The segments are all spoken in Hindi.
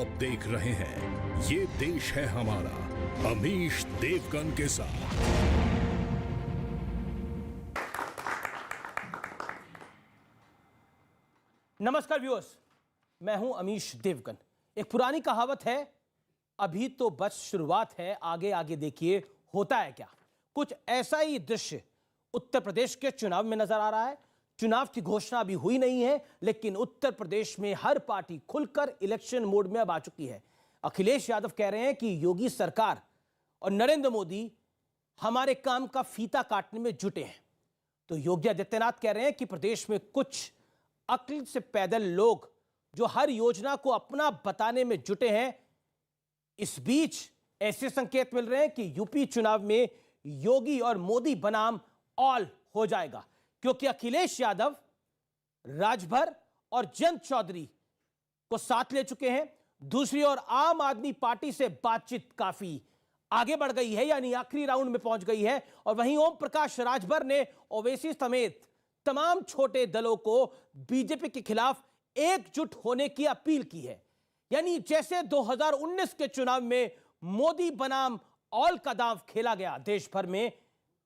आप देख रहे हैं ये देश है हमारा, अमीश देवगन के साथ। नमस्कार व्यूअर्स, मैं हूं अमीश देवगन। एक पुरानी कहावत है, अभी तो बस शुरुआत है, आगे आगे देखिए होता है क्या। कुछ ऐसा ही दृश्य उत्तर प्रदेश के चुनाव में नजर आ रहा है। चुनाव की घोषणा अभी हुई नहीं है, लेकिन उत्तर प्रदेश में हर पार्टी खुलकर इलेक्शन मोड में अब आ चुकी है। अखिलेश यादव कह रहे हैं कि योगी सरकार और नरेंद्र मोदी हमारे काम का फीता काटने में जुटे हैं, तो योगी आदित्यनाथ कह रहे हैं कि प्रदेश में कुछ अक्ल से पैदल लोग जो हर योजना को अपना बताने में जुटे हैं। इस बीच ऐसे संकेत मिल रहे हैं कि यूपी चुनाव में योगी और मोदी बनाम ऑल हो जाएगा, क्योंकि अखिलेश यादव राजभर और जयंत चौधरी को साथ ले चुके हैं। दूसरी ओर आम आदमी पार्टी से बातचीत काफी आगे बढ़ गई है, यानी आखिरी राउंड में पहुंच गई है। और वहीं ओम प्रकाश राजभर ने ओवैसी समेत तमाम छोटे दलों को बीजेपी के खिलाफ एकजुट होने की अपील की है। यानी जैसे 2019 के चुनाव में मोदी बनाम ऑल का दांव खेला गया देश भर में,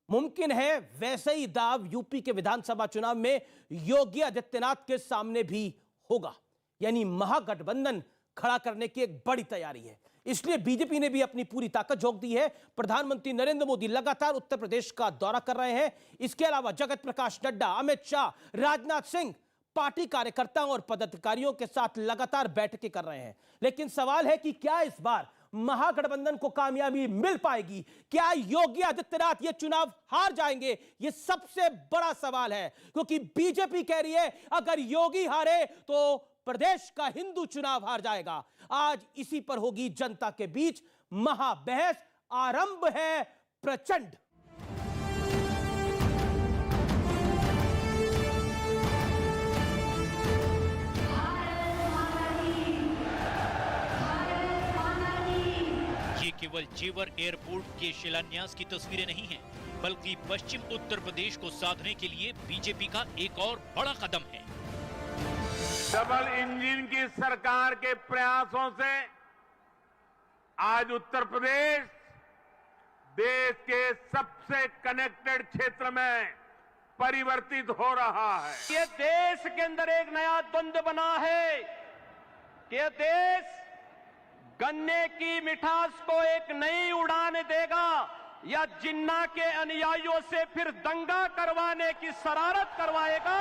मुमकिन है वैसे ही दांव यूपी के विधानसभा चुनाव में योगी आदित्यनाथ के सामने भी होगा। यानी महागठबंधन खड़ा करने की एक बड़ी तैयारी है। इसलिए बीजेपी ने भी अपनी पूरी ताकत झोंक दी है। प्रधानमंत्री नरेंद्र मोदी लगातार उत्तर प्रदेश का दौरा कर रहे हैं। इसके अलावा जगत प्रकाश नड्डा, अमित शाह, राजनाथ सिंह पार्टी कार्यकर्ताओं और पदाधिकारियों के साथ लगातार बैठकें कर रहे हैं। लेकिन सवाल है कि क्या इस बार महागठबंधन को कामयाबी मिल पाएगी? क्या योगी आदित्यनाथ ये चुनाव हार जाएंगे? ये सबसे बड़ा सवाल है, क्योंकि बीजेपी कह रही है अगर योगी हारे तो प्रदेश का हिंदू चुनाव हार जाएगा। आज इसी पर होगी जनता के बीच महाबहस। आरंभ है प्रचंड। ये केवल जेवर एयरपोर्ट के शिलान्यास की तस्वीरें नहीं हैं, बल्कि पश्चिम उत्तर प्रदेश को साधने के लिए बीजेपी का एक और बड़ा कदम है। डबल इंजन की सरकार के प्रयासों से आज उत्तर प्रदेश देश के सबसे कनेक्टेड क्षेत्र में परिवर्तित हो रहा है। ये देश के अंदर एक नया द्वंद्व बना है कि ये देश गन्ने की मिठास को एक नई उड़ान देगा या जिन्ना के अनुयायियों से फिर दंगा करवाने की शरारत करवाएगा।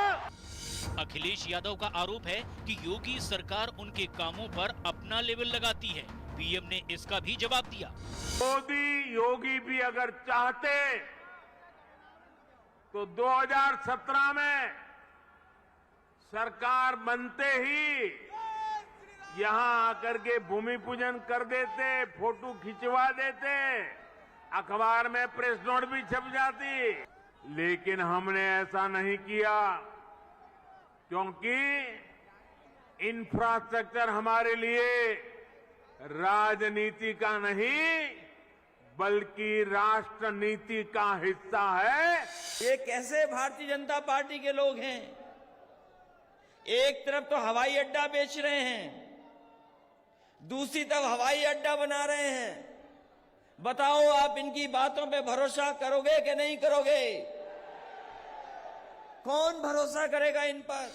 अखिलेश यादव का आरोप है कि योगी सरकार उनके कामों पर अपना लेवल लगाती है। पीएम ने इसका भी जवाब दिया। मोदी योगी भी अगर चाहते तो 2017 में सरकार बनते ही यहां आकर के भूमि पूजन कर देते, फोटो खिंचवा देते, अखबार में प्रेस नोट भी छप जाती। लेकिन हमने ऐसा नहीं किया, क्योंकि इंफ्रास्ट्रक्चर हमारे लिए राजनीति का नहीं बल्कि राष्ट्र नीति का हिस्सा है। ये कैसे भारतीय जनता पार्टी के लोग हैं? एक तरफ तो हवाई अड्डा बेच रहे हैं, दूसरी तरफ हवाई अड्डा बना रहे हैं। बताओ आप इनकी बातों पे भरोसा करोगे कि नहीं करोगे? कौन भरोसा करेगा इन पर?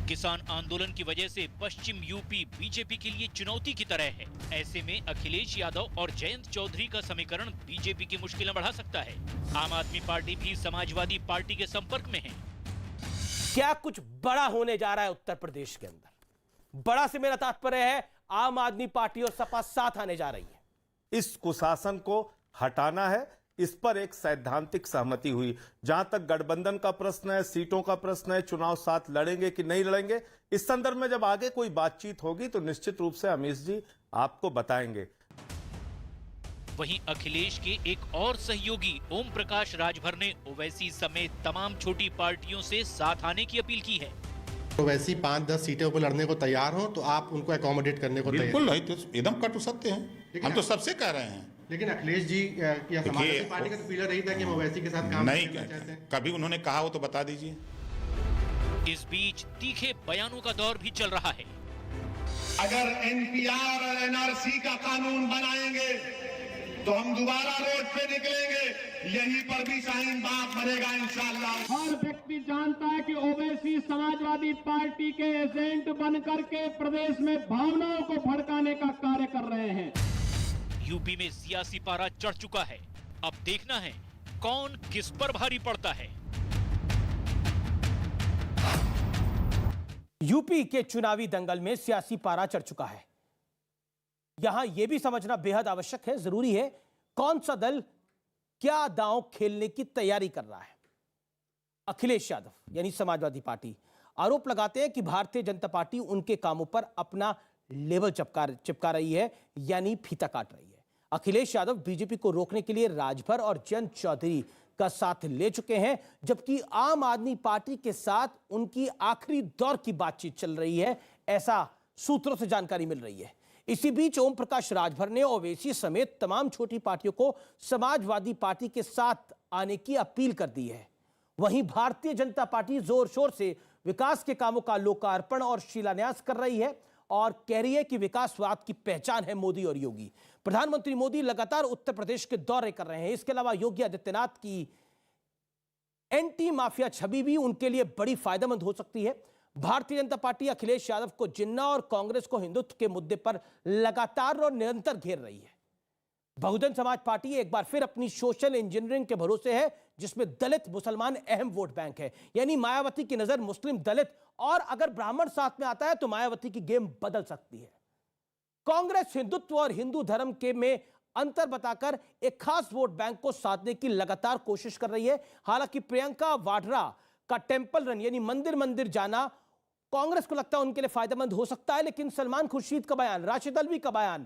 किसान आंदोलन की वजह से पश्चिम यूपी बीजेपी के लिए चुनौती की तरह है। ऐसे में अखिलेश यादव और जयंत चौधरी का समीकरण बीजेपी की मुश्किलें बढ़ा सकता है। आम आदमी पार्टी भी समाजवादी पार्टी के संपर्क में है। क्या कुछ बड़ा होने जा रहा है उत्तर प्रदेश के अंदर? बड़ा से मेरा तात्पर्य है आम आदमी पार्टी और सपा साथ आने जा रही है। इस कुशासन को हटाना है, इस पर एक सैद्धांतिक सहमति हुई। जहां तक गठबंधन का प्रश्न है, सीटों का प्रश्न है, चुनाव साथ लड़ेंगे कि नहीं लड़ेंगे, इस संदर्भ में जब आगे कोई बातचीत होगी तो निश्चित रूप से अमीश जी आपको बताएंगे। वहीं अखिलेश के एक और सहयोगी ओम प्रकाश राजभर ने ओवैसी समेत तमाम छोटी पार्टियों से साथ आने की अपील की है। ओवैसी 5-10 सीटों पर लड़ने को तैयार हो तो आप उनको अकोमोडेट करने को तैयार? बिल्कुल, एकदम कटु सत्य है। हम तो सबसे कह रहे हैं। लेकिन अखिलेश जी या समाजवादी पार्टी का तो पीलर रही था कि हम ओवैसी के साथ काम नहीं करना चाहते हैं। कभी उन्होंने कहा हो तो बता दीजिए। इस बीच तीखे बयानों का दौर भी चल रहा है। अगर एनपीआर और एनआरसी का कानून बनाएंगे तो हम दोबारा रोड पे निकलेंगे, यहीं पर भी शाहीन बाग बनेगा इंशाअल्लाह। हर व्यक्ति जानता है कि ओवैसी समाजवादी पार्टी के एजेंट बनकर के प्रदेश में भावनाओं को भड़काने का कार्य कर रहे हैं। यूपी में सियासी पारा चढ़ चुका है। अब देखना है कौन किस पर भारी पड़ता है। यूपी के चुनावी दंगल में सियासी पारा चढ़ चुका है। यहां यह भी समझना बेहद आवश्यक है, जरूरी है, कौन सा दल क्या दांव खेलने की तैयारी कर रहा है। अखिलेश यादव यानी समाजवादी पार्टी आरोप लगाते हैं कि भारतीय जनता पार्टी उनके कामों पर अपना लेबल चिपका रही है, यानी फीता काट रही है। अखिलेश यादव बीजेपी को रोकने के लिए राजभर और जयंत चौधरी का साथ ले चुके हैं, जबकि आम आदमी पार्टी के साथ उनकी आखिरी दौर की बातचीत चल रही है, ऐसा सूत्रों से जानकारी मिल रही है। इसी बीच ओम प्रकाश राजभर ने ओवैसी समेत तमाम छोटी पार्टियों को समाजवादी पार्टी के साथ आने की अपील कर दी है। वहीं भारतीय जनता पार्टी जोर शोर से विकास के कामों का लोकार्पण और शिलान्यास कर रही है और कह रही है कि विकासवाद की पहचान है मोदी और योगी। प्रधानमंत्री मोदी लगातार उत्तर प्रदेश के दौरे कर रहे हैं। इसके अलावा योगी आदित्यनाथ की एंटी माफिया छवि भी उनके लिए बड़ी फायदेमंद हो सकती है। भारतीय जनता पार्टी अखिलेश यादव को जिन्ना और कांग्रेस को हिंदुत्व के मुद्दे पर लगातार और निरंतर घेर रही है। बहुजन समाज पार्टी एक बार फिर अपनी सोशल इंजीनियरिंग के भरोसे है, जिसमें दलित मुसलमान अहम वोट बैंक है। यानी मायावती की नजर मुस्लिम, दलित और अगर ब्राह्मण साथ में आता है तो मायावती की गेम बदल सकती है। कांग्रेस हिंदुत्व और हिंदू धर्म के में अंतर बताकर एक खास वोट बैंक को साधने की लगातार कोशिश कर रही है। हालांकि प्रियंका वाड्रा का टेंपल रन यानी मंदिर मंदिर जाना कांग्रेस को लगता है उनके लिए फायदेमंद हो सकता है, लेकिन सलमान खुर्शीद का बयान, राशिद अल्वी का बयान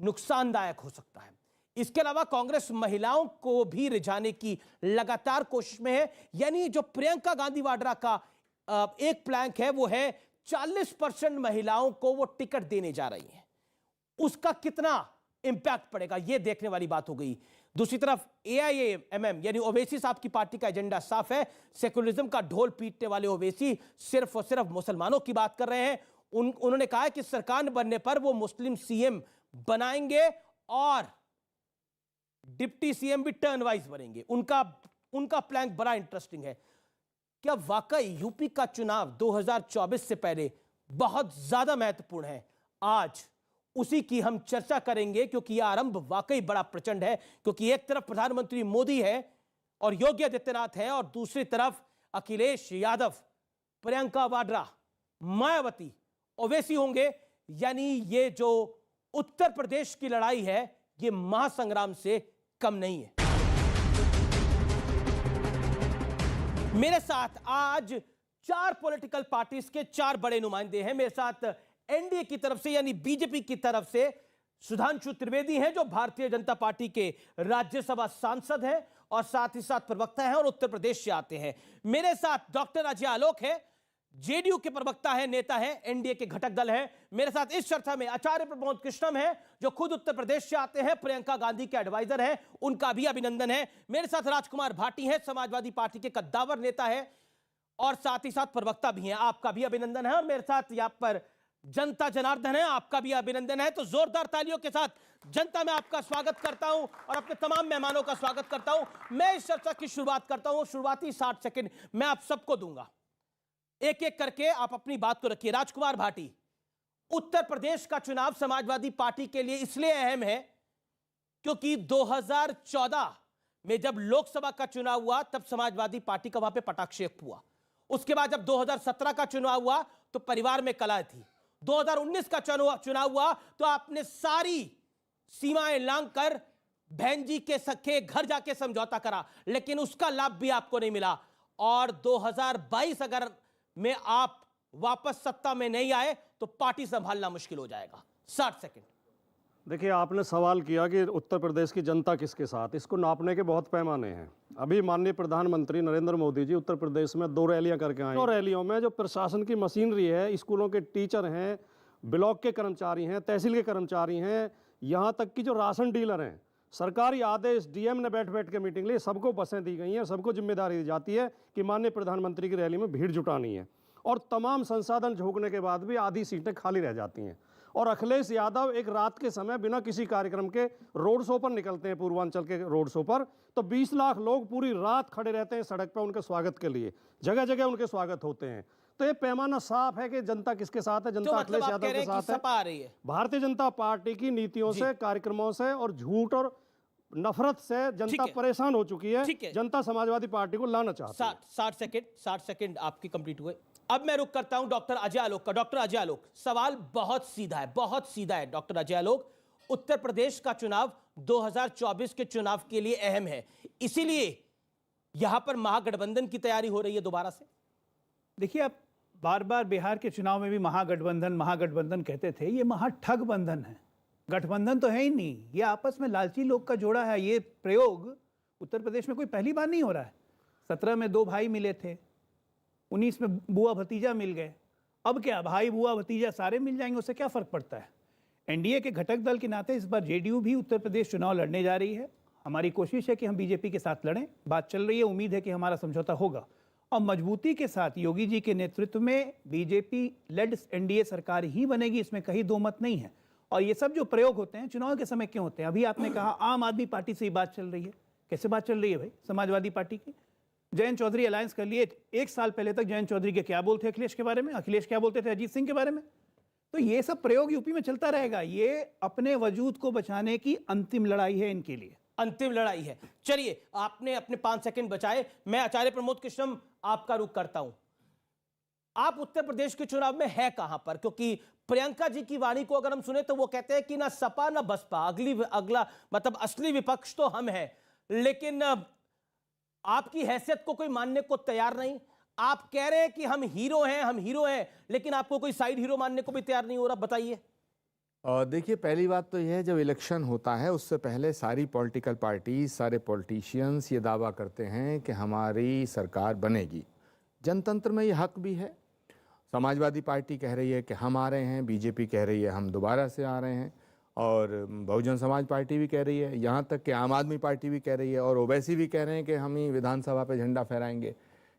नुकसानदायक हो सकता है। इसके अलावा कांग्रेस महिलाओं को भी रिझाने की लगातार कोशिश में है। यानी जो प्रियंका गांधी वाड्रा का एक प्लान है वो है 40% महिलाओं को वो टिकट देने जा रही हैं। उसका कितना इंपैक्ट पड़ेगा ये देखने वाली बात हो गई। दूसरी तरफ AIMM यानी ओवैसी साहब की पार्टी का एजेंडा साफ है। सेकुलरिज्म का ढोल पीटने वाले ओवैसी सिर्फ और सिर्फ मुसलमानों की बात कर रहे हैं। उन्होंने कहा है कि सरकार बनने पर वो मुस्लिम CM बनाएंगे और डिप्टी CM भी टर्न वाइज बनेंगे। उनका प्लान बड़ा इंटरेस्टिंग है। क्या वाकई यूपी का चुनाव 2024 से पहले बहुत ज्यादा महत्वपूर्ण है? आज उसी की हम चर्चा करेंगे, क्योंकि यह आरंभ वाकई बड़ा प्रचंड है। क्योंकि एक तरफ प्रधानमंत्री मोदी है और योगी आदित्यनाथ है, और दूसरी तरफ अखिलेश यादव, प्रियंका वाड्रा, मायावती, ओवैसी होंगे। यानी ये जो उत्तर प्रदेश की लड़ाई है ये महासंग्राम से कम नहीं है। मेरे साथ आज 4 पॉलिटिकल पार्टीज के 4 बड़े नुमाइंदे हैं। मेरे साथ एनडीए की तरफ से यानी बीजेपी की तरफ से सुधांशु त्रिवेदी हैं, जो भारतीय जनता पार्टी के राज्यसभा सांसद हैं और साथ ही साथ प्रवक्ता हैं और उत्तर प्रदेश से आते हैं। मेरे साथ डॉक्टर अजय आलोक है, जेडीयू के प्रवक्ता है, नेता है, एनडीए के घटक दल है। मेरे साथ इस चर्चा में आचार्य प्रमोद कृष्णम है, जो खुद उत्तर प्रदेश से आते हैं, प्रियंका गांधी के एडवाइजर हैं, उनका भी अभिनंदन है। मेरे साथ राजकुमार भाटी है, समाजवादी पार्टी के कद्दावर नेता है और साथ ही साथ प्रवक्ता भी हैं, आपका भी अभिनंदन है। और मेरे साथ यहाँ पर जनता जनार्दन है, आपका भी अभिनंदन है। तो जोरदार तालियों के साथ जनता में आपका स्वागत करता हूं और अपने तमाम मेहमानों का स्वागत करता हूं। मैं इस चर्चा की शुरुआत करता हूं। शुरुआती 60 सेकंड मैं आप सबको दूंगा, एक एक करके आप अपनी बात को रखिए। राजकुमार भाटी, उत्तर प्रदेश का चुनाव समाजवादी पार्टी के लिए इसलिए अहम है क्योंकि 2014 में जब लोकसभा का चुनाव हुआ तब समाजवादी पार्टी का वहां पे पटाक्षेप हुआ। उसके बाद जब 2017 का चुनाव हुआ तो परिवार में कलह थी। 2019 का चुनाव हुआ तो आपने सारी सीमाएं लांघ कर बहन जी के सखे घर जाके समझौता करा, लेकिन उसका लाभ भी आपको नहीं मिला। और 2022 अगर में आप वापस सत्ता में नहीं आए तो पार्टी संभालना मुश्किल हो जाएगा। 60 सेकंड। देखिए, आपने सवाल किया कि उत्तर प्रदेश की जनता किसके साथ, इसको नापने के बहुत पैमाने हैं। अभी माननीय प्रधानमंत्री नरेंद्र मोदी जी उत्तर प्रदेश में 2 रैलियां करके आए। 2 रैलियों में जो प्रशासन की मशीनरी है, स्कूलों के टीचर हैं, ब्लॉक के कर्मचारी हैं, तहसील के कर्मचारी हैं, यहाँ तक कि जो राशन डीलर हैं, सरकारी आदेश डीएम ने बैठ के मीटिंग ली, सबको बसें दी गई हैं, सबको जिम्मेदारी दी जाती है कि माननीय प्रधानमंत्री की रैली में भीड़ जुटानी है। और तमाम संसाधन झोंकने के बाद भी आधी सीटें खाली रह जाती हैं। और अखिलेश यादव एक रात के समय बिना किसी कार्यक्रम के रोड शो पर निकलते हैं, पूर्वांचल के रोड शो पर, तो 20 लाख लोग पूरी रात खड़े रहते हैं सड़क पर उनके स्वागत के लिए, जगह जगह उनके स्वागत होते हैं। तो ये पैमाना साफ है कि जनता किसके साथ है, जनता अखिलेश यादव के साथ है। भारतीय जनता पार्टी की नीतियों से, कार्यक्रमों से और झूठ और नफरत से जनता परेशान हो चुकी है। जनता समाजवादी पार्टी को लाना चाहती है। 60 सेकंड आपके कंप्लीट हुए। अब मैं रुक करता हूं डॉक्टर अजय आलोक का। डॉक्टर अजय आलोक, सवाल बहुत सीधा है, बहुत सीधा है। डॉक्टर अजय आलोक, उत्तर प्रदेश का चुनाव 2024 के चुनाव के लिए अहम है, इसीलिए यहां पर महागठबंधन की तैयारी हो रही है दोबारा से। देखिए, आप बार बार बिहार के चुनाव में भी महागठबंधन महागठबंधन कहते थे, ये महाठग बंधन है, गठबंधन तो है ही नहीं, ये आपस में लालची लोग का जोड़ा है। ये प्रयोग उत्तर प्रदेश में कोई पहली बार नहीं हो रहा है। 17 में 2 भाई मिले थे, 19 में बुआ भतीजा मिल गए, अब क्या भाई बुआ भतीजा सारे मिल जाएंगे, उससे क्या फर्क पड़ता है। एनडीए के घटक दल के नाते इस बार जेडीयू भी उत्तर प्रदेश चुनाव लड़ने जा रही है। हमारी कोशिश है कि हम बीजेपी के साथ लड़ें, बात चल रही है, उम्मीद है कि हमारा समझौता होगा और मजबूती के साथ योगी जी के नेतृत्व में बीजेपी लेड एनडीए सरकार ही बनेगी, इसमें कहीं दो मत नहीं है। और ये सब जो प्रयोग होते हैं चुनाव के समय क्यों होते हैं? अभी आपने कहा आम आदमी पार्टी से ही बात चल रही है, कैसे बात चल रही है भाई? समाजवादी पार्टी की जयंत चौधरी अलायंस कर लिए। 1 साल पहले तक जयंत चौधरी के क्या बोलते अखिलेश के बारे में, अखिलेश क्या बोलते थे अजीत सिंह के बारे में। तो ये सब प्रयोग यूपी में चलता रहेगा। ये अपने वजूद को बचाने की अंतिम लड़ाई है, इनके लिए अंतिम लड़ाई है। चलिए, आपने अपने 5 सेकंड बचाए, मैं आचार्य प्रमोद कृष्णम आपका रुख करता हूं। आप उत्तर प्रदेश के चुनाव में है कहां पर? क्योंकि प्रियंका जी की वाणी को अगर हम सुने तो वो कहते हैं कि ना सपा ना बसपा, अगला मतलब असली विपक्ष तो हम हैं, लेकिन आपकी हैसियत को कोई मानने को तैयार नहीं। आप कह रहे हैं कि हम हीरो हैं, लेकिन आपको कोई साइड हीरो मानने को भी तैयार नहीं हो रहा। बताइए। देखिए, पहली बात तो यह है, जब इलेक्शन होता है उससे पहले सारी पॉलिटिकल पार्टी, सारे पॉलिटिशियंस ये दावा करते हैं कि हमारी सरकार बनेगी। जनतंत्र में ये हक भी है। समाजवादी पार्टी कह रही है कि हम आ रहे हैं, बीजेपी कह रही है हम दोबारा से आ रहे हैं, और बहुजन समाज पार्टी भी कह रही है, यहाँ तक कि आम आदमी पार्टी भी कह रही है, और ओवैसी भी कह रहे हैं कि हम ही विधानसभा पे झंडा फहराएंगे।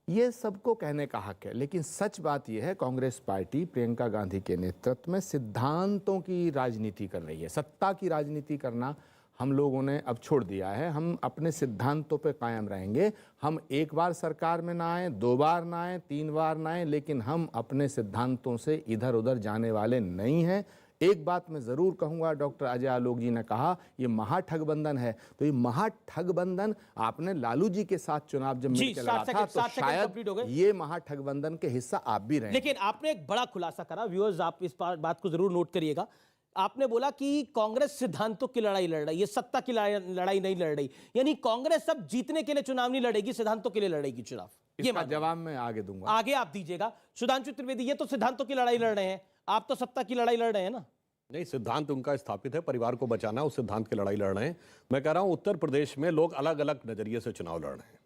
ये सबको कहने का हक है, लेकिन सच बात यह है कांग्रेस पार्टी प्रियंका गांधी के नेतृत्व में सिद्धांतों की राजनीति कर रही है। सत्ता की राजनीति करना हम लोगों ने अब छोड़ दिया है। हम अपने सिद्धांतों पे कायम रहेंगे। हम 1 बार सरकार में ना आए, 2 बार ना आए, 3 बार ना आए, लेकिन हम अपने सिद्धांतों से इधर उधर जाने वाले नहीं हैं। एक बात मैं ज़रूर कहूँगा, डॉक्टर अजय आलोक जी ने कहा ये महाठगबंधन है, तो ये महाठगबंधन आपने लालू जी के साथ चुनाव जब मिलकर लड़ा था तो शायद ये महाठगबंधन के हिस्सा आप भी रहे। लेकिन आपने एक बड़ा खुलासा करा, व्यूअर्स आप इस बात को जरूर नोट करिएगा। आपने बोला कि कांग्रेस सिद्धांतों की लड़ाई लड़ रही है, सत्ता की लड़ाई नहीं लड़ रही, यानी कांग्रेस अब जीतने के लिए चुनाव नहीं लड़ेगी, सिद्धांतों के लिए लड़ेगी चुनाव। इसका जवाब मैं आगे दूंगा, आगे आप दीजिएगा। सुधांशु त्रिवेदी, ये तो सिद्धांतों की लड़ाई लड़ रहे हैं, आप तो सत्ता की लड़ाई लड़ रहे हैं ना? नहीं, सिद्धांत उनका स्थापित है, परिवार को बचाना, उस सिद्धांत की लड़ाई लड़ रहे हैं। मैं कह रहा हूं उत्तर प्रदेश में लोग अलग अलग नजरिए से चुनाव लड़ रहे हैं।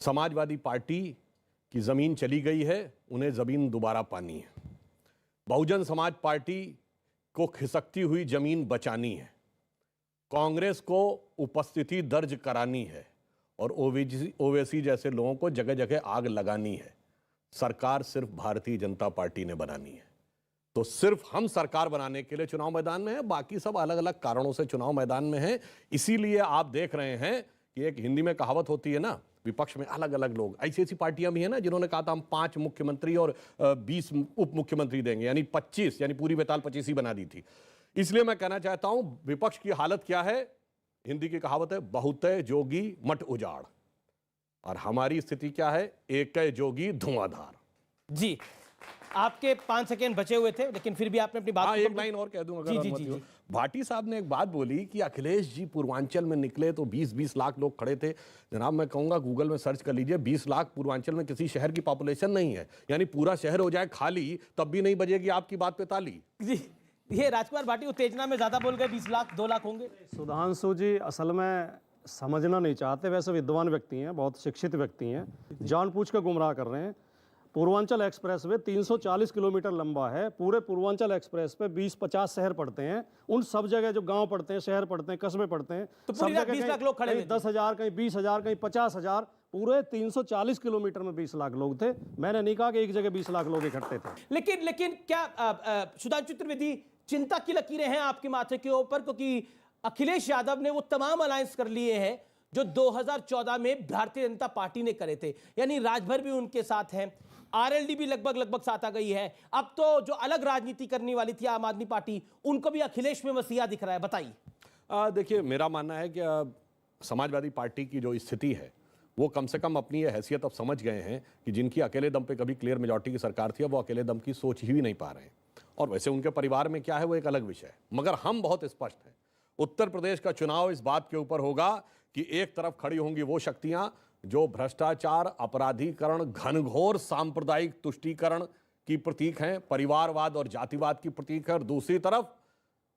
समाजवादी पार्टी की जमीन चली गई है, उन्हें जमीन दोबारा पानी है। बहुजन समाज पार्टी को खिसकती हुई जमीन बचानी है। कांग्रेस को उपस्थिति दर्ज करानी है और ओवैसी जैसे लोगों को जगह जगह आग लगानी है। सरकार सिर्फ भारतीय जनता पार्टी ने बनानी है। तो सिर्फ हम सरकार बनाने के लिए चुनाव मैदान में है, बाकी सब अलग अलग कारणों से चुनाव मैदान में है। इसीलिए आप देख रहे हैं कि एक हिंदी में कहावत होती है ना, विपक्ष में अलग अलग लोग। ऐसी ऐसी पार्टियां भी हैं ना जिन्होंने कहा था हम 5 मुख्यमंत्री और 20 उप मुख्यमंत्री देंगे, यानी 25, यानी पूरी बेताल 25 ही बना दी थी। इसलिए मैं कहना चाहता हूं विपक्ष की हालत क्या है। हिंदी की कहावत है बहुते जोगी मट उजाड़, और हमारी स्थिति क्या है, एक जोगी धुआंधार। जी, आपके 5 सेकंड बचे हुए थे, लेकिन फिर भी आपने अपनी बात एक लाइन और कह दूं अगर अनुमति हो। भाटी साहब ने एक बात बोली कि अखिलेश जी पूर्वांचल में निकले तो 20-20 लाख लोग खड़े थे। जनाब मैं कहूंगा गूगल में सर्च कर लीजिए, 20 लाख पूर्वांचल में किसी शहर की पॉपुलेशन नहीं है। यानी पूरा शहर हो जाए खाली तब भी नहीं बजेगी आपकी बात पे ताली। जी, ये राजकुमार भाटी उत्तेजना में ज्यादा बोल गए, 20 लाख 2 लाख होंगे। सुधांशु जी असल में समझना नहीं चाहते, वैसे विद्वान व्यक्ति हैं, बहुत शिक्षित व्यक्ति हैं, जानबूझ कर गुमराह कर रहे हैं। पूर्वांचल एक्सप्रेस वे 340 किलोमीटर लंबा है। पूरे पूर्वांचल एक्सप्रेस पे 20-50 शहर पड़ते हैं। उन सब जगह जो गांव पड़ते हैं, शहर पड़ते हैं, कस्बे पड़ते हैं, तो सब जगह 20 लाख लोग खड़े हैं। 10,000, कहीं 20,000, कहीं 50,000 पूरे 340 किलोमीटर में 20 लाख लोग थे। मैंने नहीं कहा कि एक जगह 20 लाख लोग इकट्ठे थे। लेकिन क्या सुधांशु त्रिवेदी, चिंता की लकीरें हैं आपके माथे के ऊपर, क्योंकि अखिलेश यादव ने वो तमाम अलायंस कर लिए हैं जो 2014 में भारतीय जनता पार्टी ने करे थे, यानी राजभर भी उनके साथ हैं, आरएलडी भी लगभग साथ आ गई है। अब तो जो अलग राजनीति करने वाली थी आम आदमी पार्टी, उनको भी अखिलेश में मसीहा दिख रहा है। बताइए। देखिए, मेरा मानना है कि समाजवादी पार्टी की जो स्थिति है वो कम से कम अपनी ये हैसियत अब समझ गए हैं कि जिनकी अकेले दम पे कभी क्लियर मेजॉरिटी की सरकार थी, अब वो अकेले दम की सोच ही नहीं पा रहे हैं। और वैसे उनके परिवार में क्या है वो एक अलग विषय है, मगर हम बहुत स्पष्ट हैं, उत्तर प्रदेश का चुनाव इस बात के ऊपर होगा कि एक तरफ खड़ी होंगी वो शक्तियां जो भ्रष्टाचार, अपराधीकरण, घनघोर सांप्रदायिक तुष्टीकरण की प्रतीक हैं, परिवारवाद और जातिवाद की प्रतीक है, और दूसरी तरफ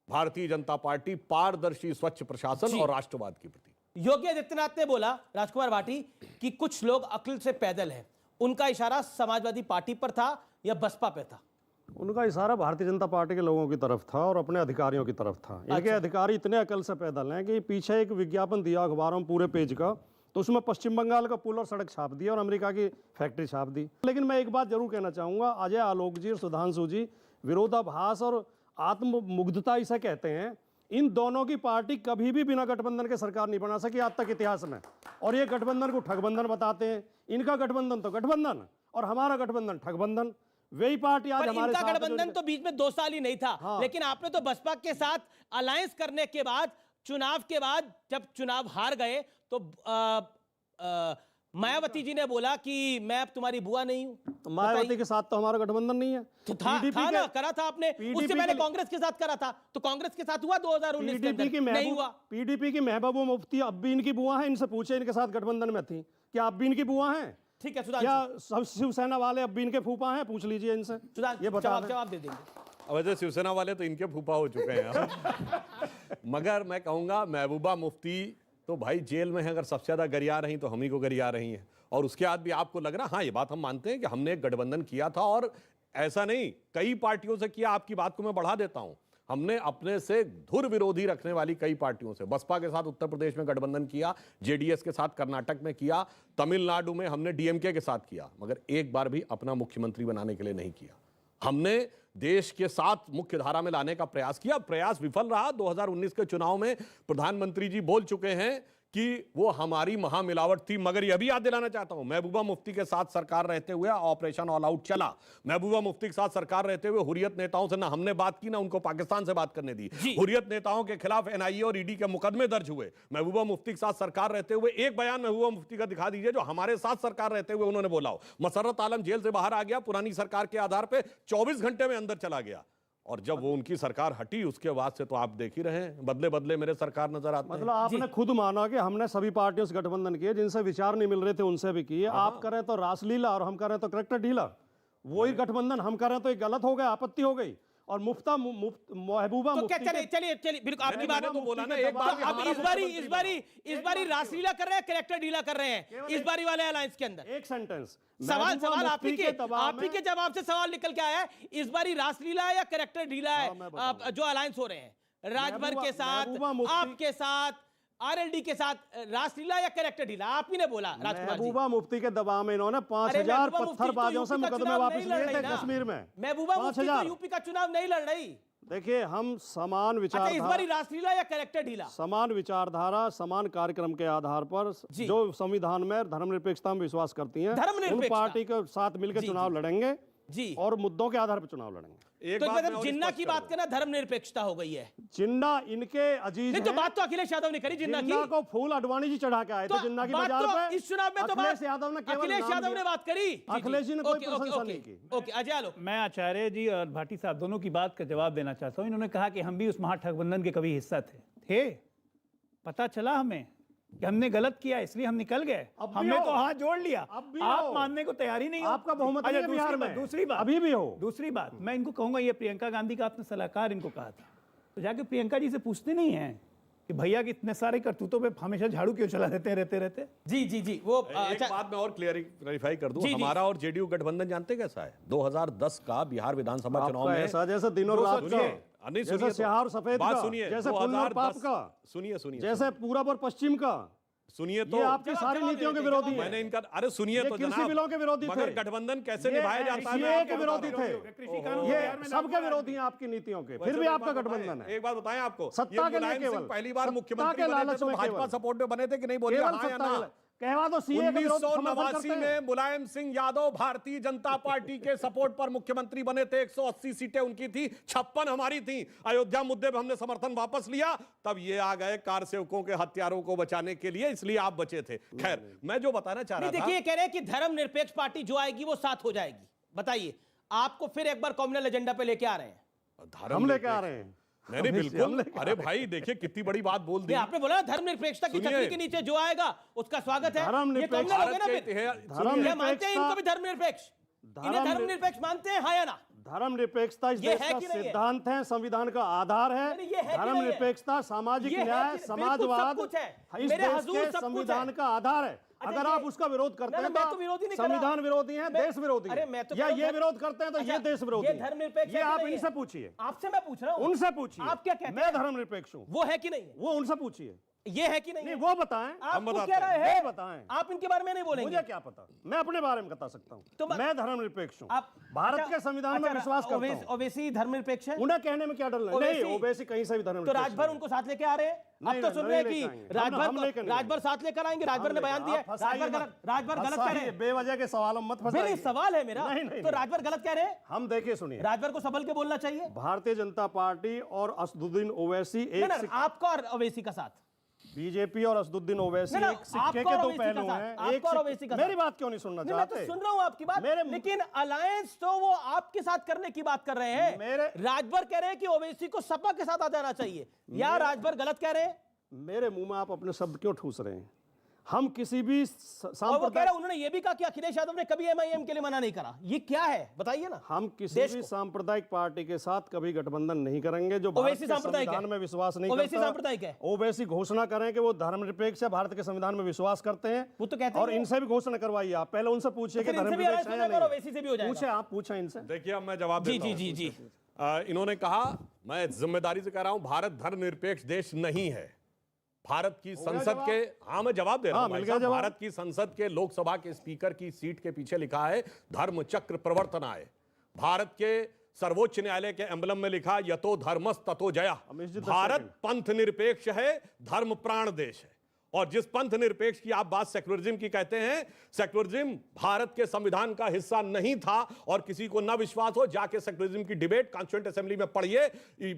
भारतीय जनता पार्टी पारदर्शी, स्वच्छ प्रशासन और राष्ट्रवाद की प्रतीक। योगी आदित्यनाथ ने बोला, राजकुमार भाटी, कि कुछ लोग अक्ल से पैदल हैं। उनका इशारा समाजवादी पार्टी पर था या बसपा पे था? उनका इशारा भारतीय जनता पार्टी के लोगों की तरफ था और अपने अधिकारियों की तरफ था। इनके अधिकारी इतने अकल से पैदल हैं कि पीछे एक विज्ञापन दिया अखबारों में पूरे पेज का, तो उसमें पश्चिम बंगाल का पुल और सड़क छाप दिया और अमेरिका की फैक्ट्री छाप दी। लेकिन मैं एक बात जरूर कहना चाहूँगा, अजय आलोक जी और सुधांशु जी विरोधाभास और आत्ममुग्धता इसे कहते हैं, इन दोनों की पार्टी कभी भी बिना गठबंधन के सरकार नहीं बना सकी आज तक इतिहास में। और ये गठबंधन को ठगबंधन बताते हैं। इनका गठबंधन तो गठबंधन और हमारा गठबंधन ठगबंधन। वही पार्टी आज हमारे साथ, गठबंधन तो बीच में 2 साल ही नहीं था। हाँ। लेकिन आपने तो बसपा के साथ अलायंस करने के बाद, चुनाव के बाद जब चुनाव हार गए तो मायावती जी ने बोला कि मैं अब तुम्हारी बुआ नहीं हूं। तो मायावती के साथ तो हमारा गठबंधन नहीं है। तो था ना, करा था आपने, उससे पहले कांग्रेस के साथ करा था, तो कांग्रेस के साथ हुआ 2019 के अंदर, नहीं हुआ। पीडीपी की महबूबा मुफ्ती अब भी इनकी बुआ है, इनसे पूछे इनके साथ गठबंधन में थी, क्या अब भी इनकी बुआ है? ठीक है, क्या शिवसेना वाले अब भी इनके फूफा हैं? पूछ लीजिए इनसे, ये जवाब दे देंगे। वैसे शिवसेना वाले तो इनके फूफा हो चुके हैं। मगर मैं कहूंगा महबूबा मुफ्ती तो भाई जेल में है, अगर सबसे ज्यादा गरिया रही तो हम ही को गरिया रही हैं। और उसके बाद भी आपको लग रहा, हाँ ये बात हम मानते हैं कि हमने एक गठबंधन किया था, और ऐसा नहीं कई पार्टियों से किया। आपकी बात को मैं बढ़ा देता हूं, हमने अपने से धुर विरोधी रखने वाली कई पार्टियों से, बसपा के साथ उत्तर प्रदेश में गठबंधन किया, जेडीएस के साथ कर्नाटक में किया, तमिलनाडु में हमने डीएमके के साथ किया, मगर एक बार भी अपना मुख्यमंत्री बनाने के लिए नहीं किया। हमने देश के साथ मुख्य धारा में लाने का प्रयास किया, प्रयास विफल रहा। 2019 के चुनाव में प्रधानमंत्री जी बोल चुके हैं कि वो हमारी महामिलावट थी, मगर यह भी याद दिलाना चाहता हूं, महबूबा मुफ्ती के साथ सरकार रहते हुए ऑपरेशन ऑल आउट चला। महबूबा मुफ्ती के साथ सरकार रहते हुए हुर्रियत नेताओं से ना हमने बात की, ना उनको पाकिस्तान से बात करने दी। हुर्रियत नेताओं के खिलाफ एनआईए और ईडी के मुकदमे दर्ज हुए। महबूबा मुफ्ती के साथ सरकार रहते हुए एक बयान महबूबा मुफ्ती का दिखा दीजिए जो हमारे साथ सरकार रहते हुए उन्होंने बोला हो। मसर्रत आलम जेल से बाहर आ गया पुरानी सरकार के आधार पर, 24 घंटे में अंदर चला गया, और जब वो उनकी सरकार हटी उसके बाद से तो आप देख ही रहे हैं, बदले बदले मेरे सरकार नजर आते हैं। मतलब आपने खुद माना कि हमने सभी पार्टियों से गठबंधन किए, जिनसे विचार नहीं मिल रहे थे उनसे भी किए। आप करें तो रासलीला और हम करें तो करेक्टर ढीला, वही गठबंधन हम करें तो एक गलत हो गया, आपत्ति हो गई। और महबूबा तो क्या, चलिए बिल्कुल आपकी बात तो बोला ना एक बार। अब इस बारी रासलीला कर रहे हैं, कैरेक्टर ढीला कर रहे हैं इस बारी वाले अलायंस के अंदर। एक सेंटेंस सवाल आप ही के जवाब से सवाल निकल के आया है, इस बारी रासलीला है या कैरेक्टर ढीला है जो अलायंस हो रहे हैं? राजभर के साथ, आपके साथ, आरएलडी के साथ रासलीला या कैरेक्टर ढीला? आप ही ने बोला। महबूबा मुफ्ती के दबाव में इन्होंने 5000 पत्थरबाजों से मुकदमे वापस लिए थे कश्मीर में। महबूबा मुफ्ती तो यूपी का चुनाव नहीं लड़ रही। देखिए, हम समान विचारधारा, इस बारी रासलीला या कैरेक्टर ढीला? समान विचारधारा, समान कार्यक्रम के आधार पर जो संविधान में धर्मनिरपेक्षता में विश्वास करती हैं, उन पार्टी के साथ मिलकर चुनाव लड़ेंगे जी, और मुद्दों के आधार पर चुनाव लड़ेंगे। तो मतलब जिन्ना की बात करना धर्मनिरपेक्षता हो गई है? जिन्ना इनके अजीज नहीं, तो बात तो अखिलेश यादव ने करी जिन्ना की। को फूल अडवाणी जी चढ़ा के आए थे जिन्ना की बाजार पे। इस चुनाव में तो अखिलेश यादव ने बात करी, अखिलेश जी ने कोई प्रशंसा नहीं की। ओके, अजय आलोक। मैं आचार्य जी और भाटी साहब दोनों की बात का जवाब देना चाहता हूं। इन्होंने कहा कि हम भी उस महागठबंधन के कभी हिस्सा थे। पता चला हमें कि हमने गलत किया, इसलिए हम निकल गए। हमने तो हाथ जोड़ लिया, आप मानने को तैयार ही नहीं हो। आपका बहुमत है बिहार में। दूसरी बात अभी भी हो। दूसरी बात मैं इनको कहूंगा, ये प्रियंका गांधी का आपने सलाहकार इनको कहा था, तो जाके प्रियंका जी से पूछते नहीं है कि भैया कि इतने सारे करतूतों पे हमेशा झाड़ू क्यों चला देते रहते? जी वो एक बात मैं और क्लियरिफाई कर दूं, हमारा और जेडीयू गठबंधन जानते कैसा है? 2010 का बिहार विधानसभा चुनाव में ऐसा जैसे दिन और रात का, जैसे स्याह और सफेद का, सुनिए, जैसे फुल और पाप का, सुनिए जैसे पूरब और पश्चिम का, सुनिए तो ये आपकी सारी नीतियों के विरोधी हैं। मैंने इनका अरे सुनिए तो कृषि जनाब, बिलों के विरोधी थे, मगर गठबंधन कैसे निभाया जाता है? सीएए के विरोधी थे, ये सबके विरोधी हैं आपकी नीतियों के, फिर भी आपका गठबंधन है। एक बात बताएं आपको, सत्ता के लिए मुलायम सिंह केवल पहली बार सत्ता मुख्यमंत्री के बने थे लालच तो में भाजपा केवल। सपोर्ट में बने थे कि नहीं? बोलिए केवल हाँ या सत्ता ना। कहवा तो सीए के विरोध समर्थन करते 1989 हैं। में मुलायम सिंह यादव भारतीय जनता पार्टी के सपोर्ट पर मुख्यमंत्री बने थे, 180 सीटें उनकी थी, 56 हमारी थी। अयोध्या मुद्दे पे हमने समर्थन वापस लिया, तब ये आ गए कार सेवकों के हत्यारों को बचाने के लिए, इसलिए आप बचे थे। खैर, मैं जो बताना चाह रहा था, देखिए कह रहे हैं कि धर्मनिरपेक्ष पार्टी जो आएगी वो साथ हो जाएगी। बताइए, आपको फिर एक बार कम्युनल एजेंडा पे लेके आ रहे हैं? हम लेके आ रहे हैं। नहीं बिल्कुल। अरे भाई देखिए कितनी बड़ी बात बोल दी आपने बोला धर्मनिरपेक्षता की छतरी के नीचे जो आएगा उसका स्वागत है। ये कम्युनल हो गए ना फिर? ये मानते हैं इनको भी धर्मनिरपेक्ष? इन्हें धर्मनिरपेक्ष मानते हैं, हाँ या ना? धर्मनिरपेक्षता इस देश का सिद्धांत है, संविधान का आधार है। धर्मनिरपेक्षता सामाजिक न्याय, समाजवाद इस देश के संविधान का आधार है। अगर आप उसका विरोध करते हैं तो संविधान विरोधी हैं, देश विरोधी हैं, या ये विरोध करते हैं तो ये देश विरोधी हैं। ये आप इनसे पूछिए। आपसे मैं पूछ रहा हूं, उनसे पूछिए। आप क्या कहते हैं? मैं धर्मनिरपेक्ष हूं। वो है कि नहीं? वो उनसे पूछिए। ये है कि नहीं? वो बताएं। आप कह रहे हैं, बताएं। आप इनके बारे में नहीं बोलेंगे? मुझे क्या पता, मैं अपने बारे में बता सकता हूं। तो मैं धर्मनिरपेक्ष हूं। आप भारत के संविधान में विश्वास करता हूं। ओवैसी धर्मनिरपेक्ष है? उन्हें कहने में क्या डर है? नहीं, ओवैसी कहीं से भी धर्मनिरपेक्ष। तो राजभर उनको साथ लेके आ रहे हैं? अब तो सुन रहे हैं कि राजभर साथ लेकर आएंगे। राजभर ने बयान दिया, राजभर गलत कह रहे हैं। बेवजह के सवालों में मत फंसाइए। सवाल है मेरा। तो राजभर गलत कह रहे हैं? हम देखिए, सुनिए, राजभर को संभल के बोलना चाहिए। भारतीय जनता पार्टी और असदुद्दीन ओवैसी एक, आपका और ओवैसी का साथ, बीजेपी और असदुद्दीन ओवैसी एक सिक्के के दो पहलू हैं। मेरी बात क्यों नहीं सुनना चाहते? मैं तो सुन रहा हूं आपकी बात, लेकिन अलायंस तो वो आपके साथ करने की बात कर रहे हैं। राजभर कह रहे हैं कि ओवैसी को सपा के साथ आ जाना चाहिए, या राजभर गलत कह रहे हैं? मेरे मुंह में आप अपने शब्द क्यों ठूस रहे हैं? हम किसी भी उन्होंने ये भी कहा कि अखिलेश यादव ने कभी एमआईएम के लिए मना नहीं करा। ये क्या है बताइए ना? हम किसी भी सांप्रदायिक पार्टी के साथ कभी गठबंधन नहीं करेंगे जो भारत के संविधान में विश्वास नहीं करता। सांप्रदायिक है। ओवैसी घोषणा करें कि वो धर्मनिरपेक्ष है, भारत के संविधान में विश्वास करते हैं, वो तो कहते हैं। और इनसे भी घोषणा करवाइए। आप पहले उनसे पूछिए कि धर्मनिरपेक्ष है या नहीं। पूछे, आप पूछे इनसे। देखिए अब मैं जवाब देता हूं। जी। इन्होंने कहा, मैं जिम्मेदारी से कह रहा हूं, भारत धर्मनिरपेक्ष देश नहीं है। भारत की संसद के, हाँ मैं जवाब दे रहा हूं, भारत की संसद के लोकसभा के स्पीकर की सीट के पीछे लिखा है धर्म चक्र प्रवर्तनाय। भारत के सर्वोच्च न्यायालय के एम्बलम में लिखा यतो धर्मस ततो जया। भारत पंथ निरपेक्ष है, धर्म प्राण देश है। और जिस पंथ निरपेक्ष की आप बात सेक्युलरिज्म की कहते हैं, सेक्युलरिज्म भारत के संविधान का हिस्सा नहीं था। और किसी को ना विश्वास हो, जाके सेक्युलरिज्म की डिबेट कॉन्स्टिट्यूएंट असेंबली में पढ़िए।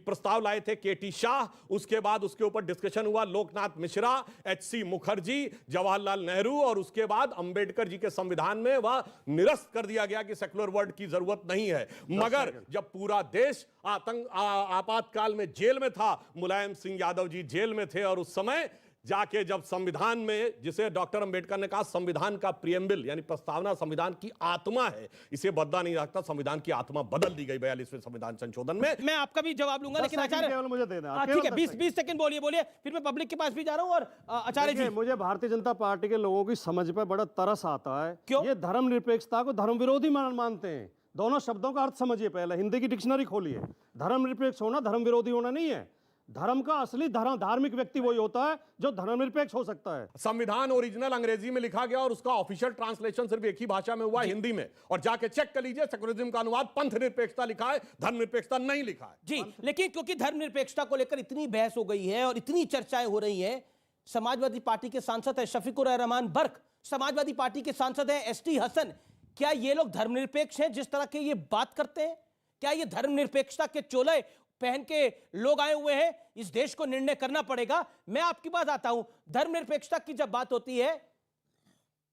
प्रस्ताव लाए थे केटी शाह, उसके बाद उसके ऊपर डिस्कशन हुआ लोकनाथ मिश्रा, एचसी मुखर्जी, जवाहरलाल नेहरू, और उसके बाद अंबेडकर जी के संविधान में वह निरस्त कर दिया गया कि सेक्युलर वर्ड की जरूरत नहीं है। मगर जब पूरा देश आपातकाल में जेल में था, मुलायम सिंह यादव जी जेल में थे, और उस समय जाके जब संविधान में, जिसे डॉक्टर अंबेडकर ने कहा संविधान का प्रियम्बल यानी प्रस्तावना संविधान की आत्मा है, इसे बदला नहीं रखता, संविधान की आत्मा बदल दी गई 42वें संविधान संशोधन में। मैं आपका भी जवाब लूंगा, लेकिन आचार्य मुझे दे दें। ठीक है, 20 सेकंड बोलिए, फिर मैं पब्लिक के पास भी जा रहा हूं। और आचार्य जी, मुझे भारतीय जनता पार्टी के लोगों की समझ पर बड़ा तरस आता है। क्यों? ये धर्मनिरपेक्षता को धर्म विरोधी मानते हैं। दोनों शब्दों का अर्थ समझिए। पहले हिंदी की डिक्शनरी खोलिए। धर्मनिरपेक्ष होना धर्म विरोधी होना नहीं है। धर्म का असली धार्मिक व्यक्ति वही होता है जो धर्मनिरपेक्ष हो सकता है। संविधान ओरिजिनल अंग्रेजी में लिखा गया और उसका ऑफिशियल ट्रांसलेशन सिर्फ एक ही भाषा में हुआ, हिंदी में। और जाके चेक कर लीजिए, सेक्युलरिज्म का अनुवाद पंथ निरपेक्षता लिखा है, धर्मनिरपेक्षता नहीं लिखा है। जी, लेकिन क्योंकि धर्मनिरपेक्षता को लेकर इतनी बहस हो गई है और इतनी चर्चाएं हो रही है, समाजवादी पार्टी के सांसद है शफीकुर रहमान बर्क, समाजवादी पार्टी के सांसद है एसटी हसन, क्या ये लोग धर्मनिरपेक्ष हैं जिस तरह के ये बात करते हैं? क्या ये धर्मनिरपेक्षता के चोले पहन के लोग आए हुए हैं? इस देश को निर्णय करना पड़ेगा। मैं आपकी बात आता हूं, धर्मनिरपेक्षता की जब बात होती है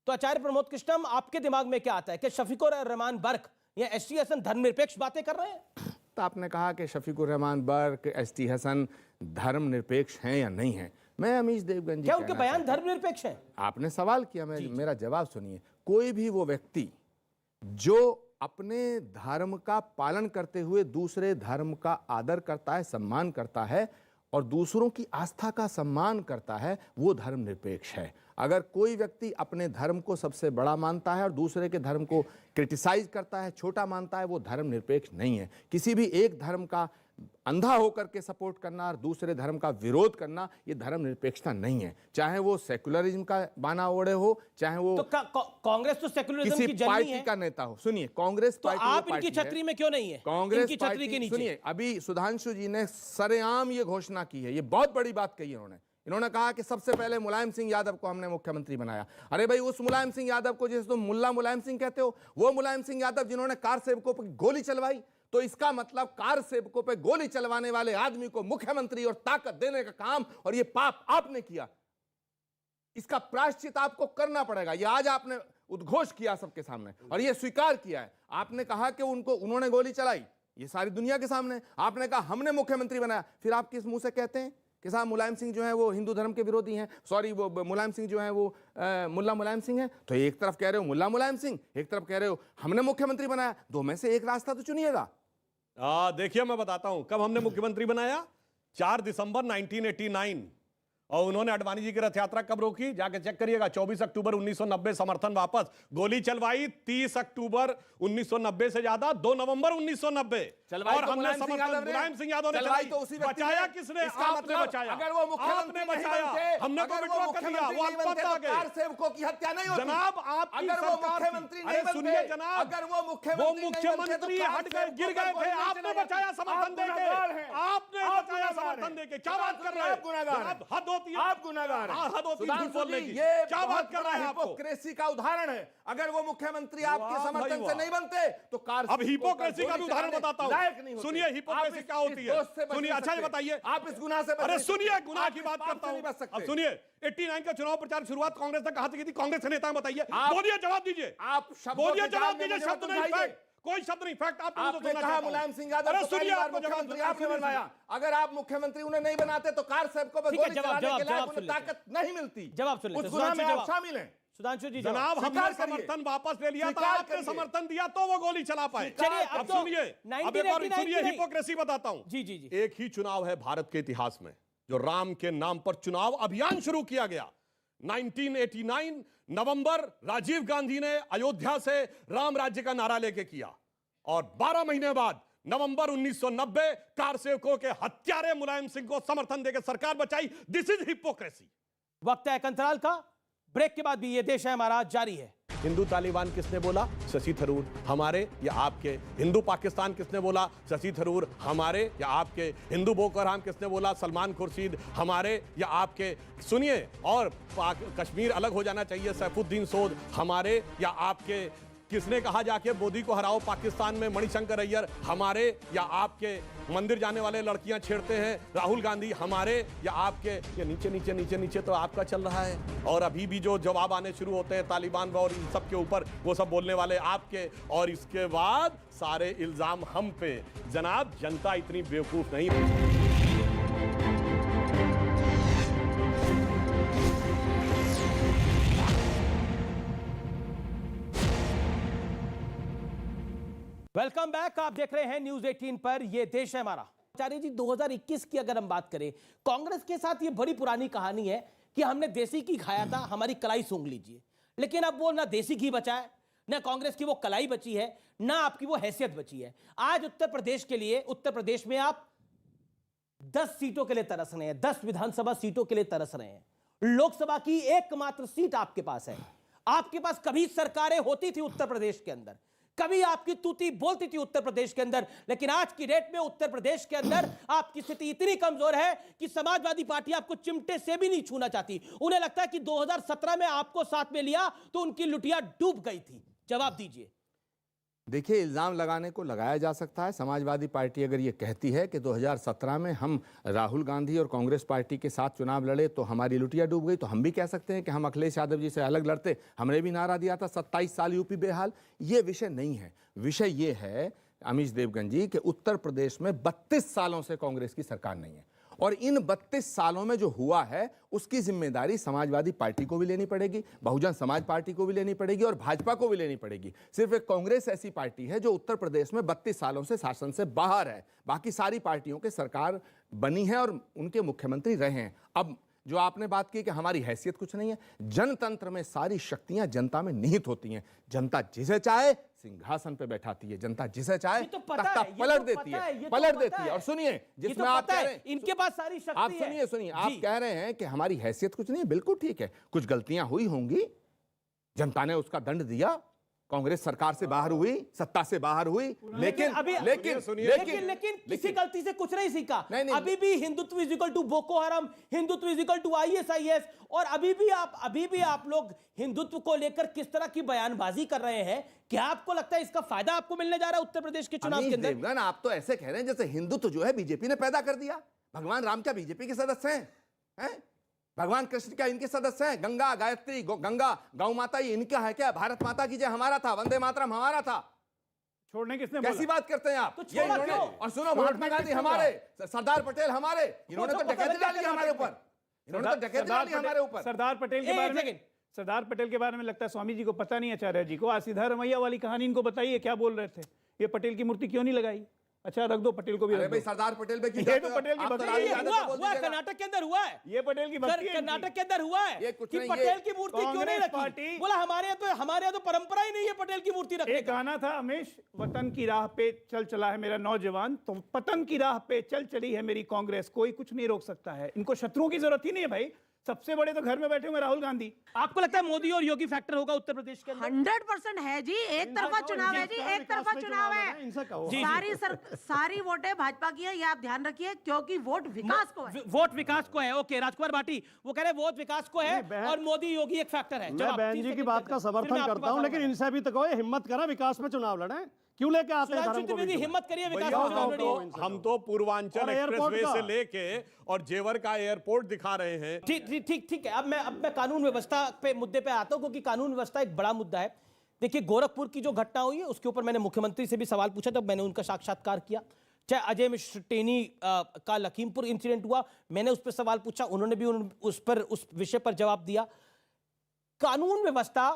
तो आचार्य प्रमोद कृष्णम, आपके दिमाग में क्या आता है कि शफीकुर रहमान बर्क या एसटी हसन धर्मनिरपेक्ष बातें कर रहे हैं? तो आपने कहा कि शफीकुर रहमान बर्क, एसटी हसन धर्मनिरपेक्ष हैं या नहीं है। मैं अमीश देवगन जी, क्या उनके बयान धर्मनिरपेक्ष हैं? आपने सवाल किया, मेरा जवाब सुनिए। कोई भी वो व्यक्ति जो अपने धर्म का पालन करते हुए दूसरे धर्म का आदर करता है, सम्मान करता है और दूसरों की आस्था का सम्मान करता है, वो धर्मनिरपेक्ष है। अगर कोई व्यक्ति अपने धर्म को सबसे बड़ा मानता है और दूसरे के धर्म को क्रिटिसाइज करता है, छोटा मानता है, वो धर्मनिरपेक्ष नहीं है। किसी भी एक धर्म का अंधा होकर के सपोर्ट करना और दूसरे धर्म का विरोध करना, ये धर्मनिरपेक्षता नहीं है। चाहे वो सेकुलरिज्म का बाना ओढ़े हो, चाहे वो तो कांग्रेस तो सेकुलरिज्म किसी की जननी पार्टी है। का नेता हो। सुनिए, कांग्रेस तो पार्टी आप इनकी छतरी में क्यों नहीं है? कांग्रेस इनकी छतरी के नीचे सुनिए, अभी सुधांशु जी ने सरेआम ये घोषणा की है, ये बहुत बड़ी बात कही है इन्होंने कहा कि सबसे पहले मुलायम सिंह यादव को हमने मुख्यमंत्री बनाया। अरे भाई, उस मुलायम सिंह यादव को जिसे तुम मुल्ला मुलायम सिंह कहते हो, वो मुलायम सिंह यादव जिन्होंने कार सेवकों पर गोली चलवाई, तो इसका मतलब कार सेवकों पे गोली चलवाने वाले आदमी को मुख्यमंत्री और ताकत देने का काम और ये पाप आपने किया। इसका प्रायश्चित आपको करना पड़ेगा। ये आज आपने उद्घोष किया सबके सामने और ये स्वीकार किया है। आपने कहा कि उन्होंने गोली चलाई, ये सारी दुनिया के सामने। आपने कहा हमने मुख्यमंत्री बनाया, फिर आप किस मुंह से कहते हैं कि साहब मुलायम सिंह जो है वो हिंदू धर्म के विरोधी हैं, सॉरी वो मुलायम सिंह जो है वो मुल्ला मुलायम सिंह है। तो एक तरफ कह रहे हो मुल्ला मुलायम सिंह, एक तरफ कह रहे हो हमने मुख्यमंत्री बनाया, दो में से एक रास्ता तो चुनिएगा। देखिए, मैं बताता हूं कब हमने मुख्यमंत्री बनाया। 4 दिसंबर 1989। और उन्होंने अडवाणी जी की रथ यात्रा कब रोकी, जाके चेक करिएगा। 24 अक्टूबर 1990 समर्थन वापस। गोली चलवाई 30 अक्टूबर 1990 से ज्यादा 2 नवंबर 1990। और हमने समर्थन मुलायम सिंह यादव ने चलाई। तो उसी बचाया किसने? आपने बचाया। अगर वो मुख्यमंत्री नहीं बनते, हमने तो विड्रॉ कर दिया, वो आपत्ति आ गए। कार सेवकों की हत्या नहीं होती जनाब, आपकी अगर वो मुख्यमंत्री नहीं बनते। सुनिए जनाब, अगर वो मुख्यमंत्री हट गए, गिर गए थे, आपने बचाया समर्थन देके। आपने बचाया समर्थन देके। क्या बात कर रहे हैं? हद होती है। आप गुनाहगार हैं। हद होती है झूठ बोलने की। ये क्या बात कर रहे हैं आपको? हिपोक्रेसी का उदाहरण है। अगर वो मुख्यमंत्री आपके समर्थन से नहीं बनते तो कार अब हिपोक्रेसी का भी उदाहरण बताता हूं। सुनिए हिपोक्रेसी क्या होती है। सुनिए, अच्छा ये बताइए, आप इस गुनाह से अरे सुनिए, गुनाह की बात करता हूं। अब सुनिए, 89 का चुनाव प्रचार शुरुआत कांग्रेस ने कहा थी कांग्रेस के नेता बताइए। बोलिए, जवाब दीजिए। आप बोलिए, जवाब दीजिए। शब्द नहीं, फैक्ट, कोई शब्द नहीं, फैक्ट। आपने कहा मुलायम सिंह यादव को पहली बार मुख्यमंत्री आपने बनाया। अगर आप मुख्यमंत्री उन्हें नहीं बनाते तो कार सेवकों पर गोली चलाने के लायक उन्हें ताकत नहीं मिलती। जवाब सुन लेते उस गुनाह में आप शामिल हैं। सुधांशु जी, जनाब, हमने समर्थन वापस ले लिया था, आपने समर्थन दिया तो वो गोली चला पाए। चलिए, अब सुनिए, अब एक और सुनिए हिपोक्रेसी बताता हूं। जी जी जी। एक ही चुनाव है भारत के इतिहास में जो राम के नाम पर चुनाव अभियान शुरू किया गया। 1989 नवंबर, राजीव गांधी ने अयोध्या से राम राज्य का नारा लेके किया और 12 महीने बाद नवंबर 1990 कार सेवकों के हत्यारे मुलायम सिंह को समर्थन देकर सरकार बचाई। This is hypocrisy. वक्त है एक अंतराल का। ब्रेक के बाद भी ये देश है हमारा जारी है। हिंदू तालिबान किसने बोला? शशि थरूर। हमारे या आपके? हिंदू पाकिस्तान किसने बोला? शशि थरूर। हमारे या आपके? हिंदू बोको हराम किसने बोला? सलमान खुर्शीद। हमारे या आपके? सुनिए, और कश्मीर अलग हो जाना चाहिए, सैफुद्दीन सोद। हमारे या आपके? किसने कहा जाके मोदी को हराओ पाकिस्तान में? मणिशंकर अय्यर। हमारे या आपके? मंदिर जाने वाले लड़कियां छेड़ते हैं, राहुल गांधी। हमारे या आपके? ये नीचे नीचे नीचे नीचे तो आपका चल रहा है। और अभी भी जो जवाब आने शुरू होते हैं तालिबान और इन सब के ऊपर, वो सब बोलने वाले आपके। और इसके बाद सारे इल्जाम हम पे। जनाब, जनता इतनी बेवकूफ नहीं। Welcome back. आप देख रहे हैं न्यूज 18 पर ये देश है हमारा। आचार्य जी, 2021 की अगर हम बात करें, कांग्रेस के साथ ये बड़ी पुरानी कहानी है कि हमने देसी घी खाया था, हमारी कलाई सूंघ लीजिए। लेकिन अब वो ना देसी घी बचा है, ना कांग्रेस की वो कलाई बची है, ना आपकी वो हैसियत बची है। आज उत्तर प्रदेश के लिए, उत्तर प्रदेश में आप 10 सीटों के लिए तरस रहे हैं, 10 विधानसभा सीटों के लिए तरस रहे हैं। लोकसभा की एकमात्र सीट आपके पास है। आपके पास कभी सरकारें होती थी उत्तर प्रदेश के अंदर, कभी आपकी तूती बोलती थी उत्तर प्रदेश के अंदर, लेकिन आज की डेट में उत्तर प्रदेश के अंदर आपकी स्थिति इतनी कमजोर है कि समाजवादी पार्टी आपको चिमटे से भी नहीं छूना चाहती। उन्हें लगता है कि 2017 में आपको साथ में लिया तो उनकी लुटिया डूब गई थी। जवाब दीजिए। देखिए, इल्ज़ाम लगाने को लगाया जा सकता है। समाजवादी पार्टी अगर ये कहती है कि 2017 में हम राहुल गांधी और कांग्रेस पार्टी के साथ चुनाव लड़े तो हमारी लुटिया डूब गई, तो हम भी कह सकते हैं कि हम अखिलेश यादव जी से अलग लड़ते, हमने भी नारा दिया था 27 साल यूपी बेहाल। ये विषय नहीं है। विषय ये है अमीश देवगन जी कि उत्तर प्रदेश में 32 सालों से कांग्रेस की सरकार नहीं है और इन 32 सालों में जो हुआ है उसकी जिम्मेदारी समाजवादी पार्टी को भी लेनी पड़ेगी, बहुजन समाज पार्टी को भी लेनी पड़ेगी और भाजपा को भी लेनी पड़ेगी। सिर्फ एक कांग्रेस ऐसी पार्टी है जो उत्तर प्रदेश में 32 सालों से शासन से बाहर है। बाकी सारी पार्टियों के सरकार बनी है और उनके मुख्यमंत्री रहे हैं। अब जो आपने बात की कि हमारी हैसियत कुछ नहीं है, जनतंत्र में सारी शक्तियां जनता में निहित होती हैं। जनता जिसे चाहे सिंहासन पे बैठाती है, जनता जिसे चाहे ये तो पता तख्ता है, ये पलट तो देती पता है, है, ये तो पलट पता देती है। है। और सुनिए, ये जिसमें तो आप पता कह है, रहे हैं, इनके पास सारी शक्ति आप है। सुनिए, आप जी। कह रहे हैं कि हमारी हैसियत कुछ नहीं है, बिल्कुल ठीक है, कुछ गलतियां हुई होंगी, जनता ने उसका दंड दिया, कांग्रेस सरकार से बाहर हुई, सत्ता से बाहर हुई, लेकिन किसी गलती से कुछ नहीं सीखा। नहीं। अभी भी Hindutva is equal to Boko Haram, Hindutva is equal to ISIS, और अभी भी आप लोग हिंदुत्व को लेकर किस तरह की बयानबाजी कर रहे हैं। क्या आपको लगता है इसका फायदा आपको मिलने जा रहा है उत्तर प्रदेश के चुनाव के अंदर? देवगन, आप तो ऐसे कह रहे हैं जैसे हिंदुत्व जो है बीजेपी ने पैदा कर दिया। भगवान राम क्या बीजेपी के सदस्य हैं? भगवान कृष्ण क्या इनके सदस्य हैं? गंगा गायत्री गंगा गौ माता ये इनका है क्या? भारत माता की जय हमारा था, वंदे मातरम हमारा था। छोड़ने किसने कैसी बोला? बात करते हैं आप? तो ये छोड़ा इन्होंने, क्यों? और सुनो, महात्मा गांधी हमारे, सरदार पटेल हमारे, इन्होंने तो डकैती डाली हमारे ऊपर, इन्होंने तो डकैती डाली हमारे ऊपर। सरदार पटेल के बारे में लगता है स्वामी जी को पता नहीं, आचार्य जी को। आज सिद्धारमैया वाली कहानी इनको बताइए, क्या बोल रहे थे? ये पटेल की मूर्ति क्यों नहीं लगाई? अच्छा, रख दो, पटेल को भी रख दो। सरदार पटेल पे ये तो पटेल की भक्ति हुआ कर्नाटक के अंदर हुआ है, ये पटेल की भक्ति है। कर्नाटक के अंदर हुआ है कि नहीं, पटेल की मूर्ति क्यों नहीं रखी? पार्टी बोला हमारे यहाँ तो परंपरा ही नहीं है पटेल की मूर्ति रखने एक गाना था हमेश, वतन की राह पे चल चला है मेरा नौजवान, तो पतन की राह पे चल चली है मेरी कांग्रेस, कोई कुछ नहीं रोक सकता है। इनको शत्रुओं की जरूरत ही नहीं है भाई, सबसे बड़े तो घर में बैठे हुए राहुल गांधी। आपको लगता है मोदी और योगी फैक्टर होगा उत्तर प्रदेश के अंदर? 100% है जी, एक तरफा चुनाव है जी, एक तरफा चुनाव है। सारी वोटें भाजपा की है, ये आप ध्यान रखिए, क्योंकि वोट विकास को है। वोट विकास को है। ओके, राजकुमार भाटी वो कह रहे हैं वोट विकास को है और मोदी योगी एक फैक्टर है। मैं बहन जी की बात का समर्थन करता हूं, लेकिन इनसे भी तो कहो हिम्मत करा, विकास में चुनाव लड़े, क्यों लेके आते हैं धर्म को? हिम्मत करिए, विकास हम तो पूर्वांचल एक्सप्रेसवे से लेके और जेवर का एयरपोर्ट दिखा रहे हैं। ठीक है। अब मैं कानून व्यवस्था पे मुद्दे पे आता हूं, क्योंकि कानून व्यवस्था एक बड़ा मुद्दा है। देखिए, गोरखपुर की जो घटना हुई है उसके ऊपर मैंने मुख्यमंत्री से भी सवाल पूछा था, मैंने उनका साक्षात्कार किया। चाहे अजय मिश्र टेनी का लखीमपुर इंसिडेंट हुआ, मैंने उस पर सवाल पूछा, उन्होंने भी उस विषय पर जवाब दिया। कानून व्यवस्था,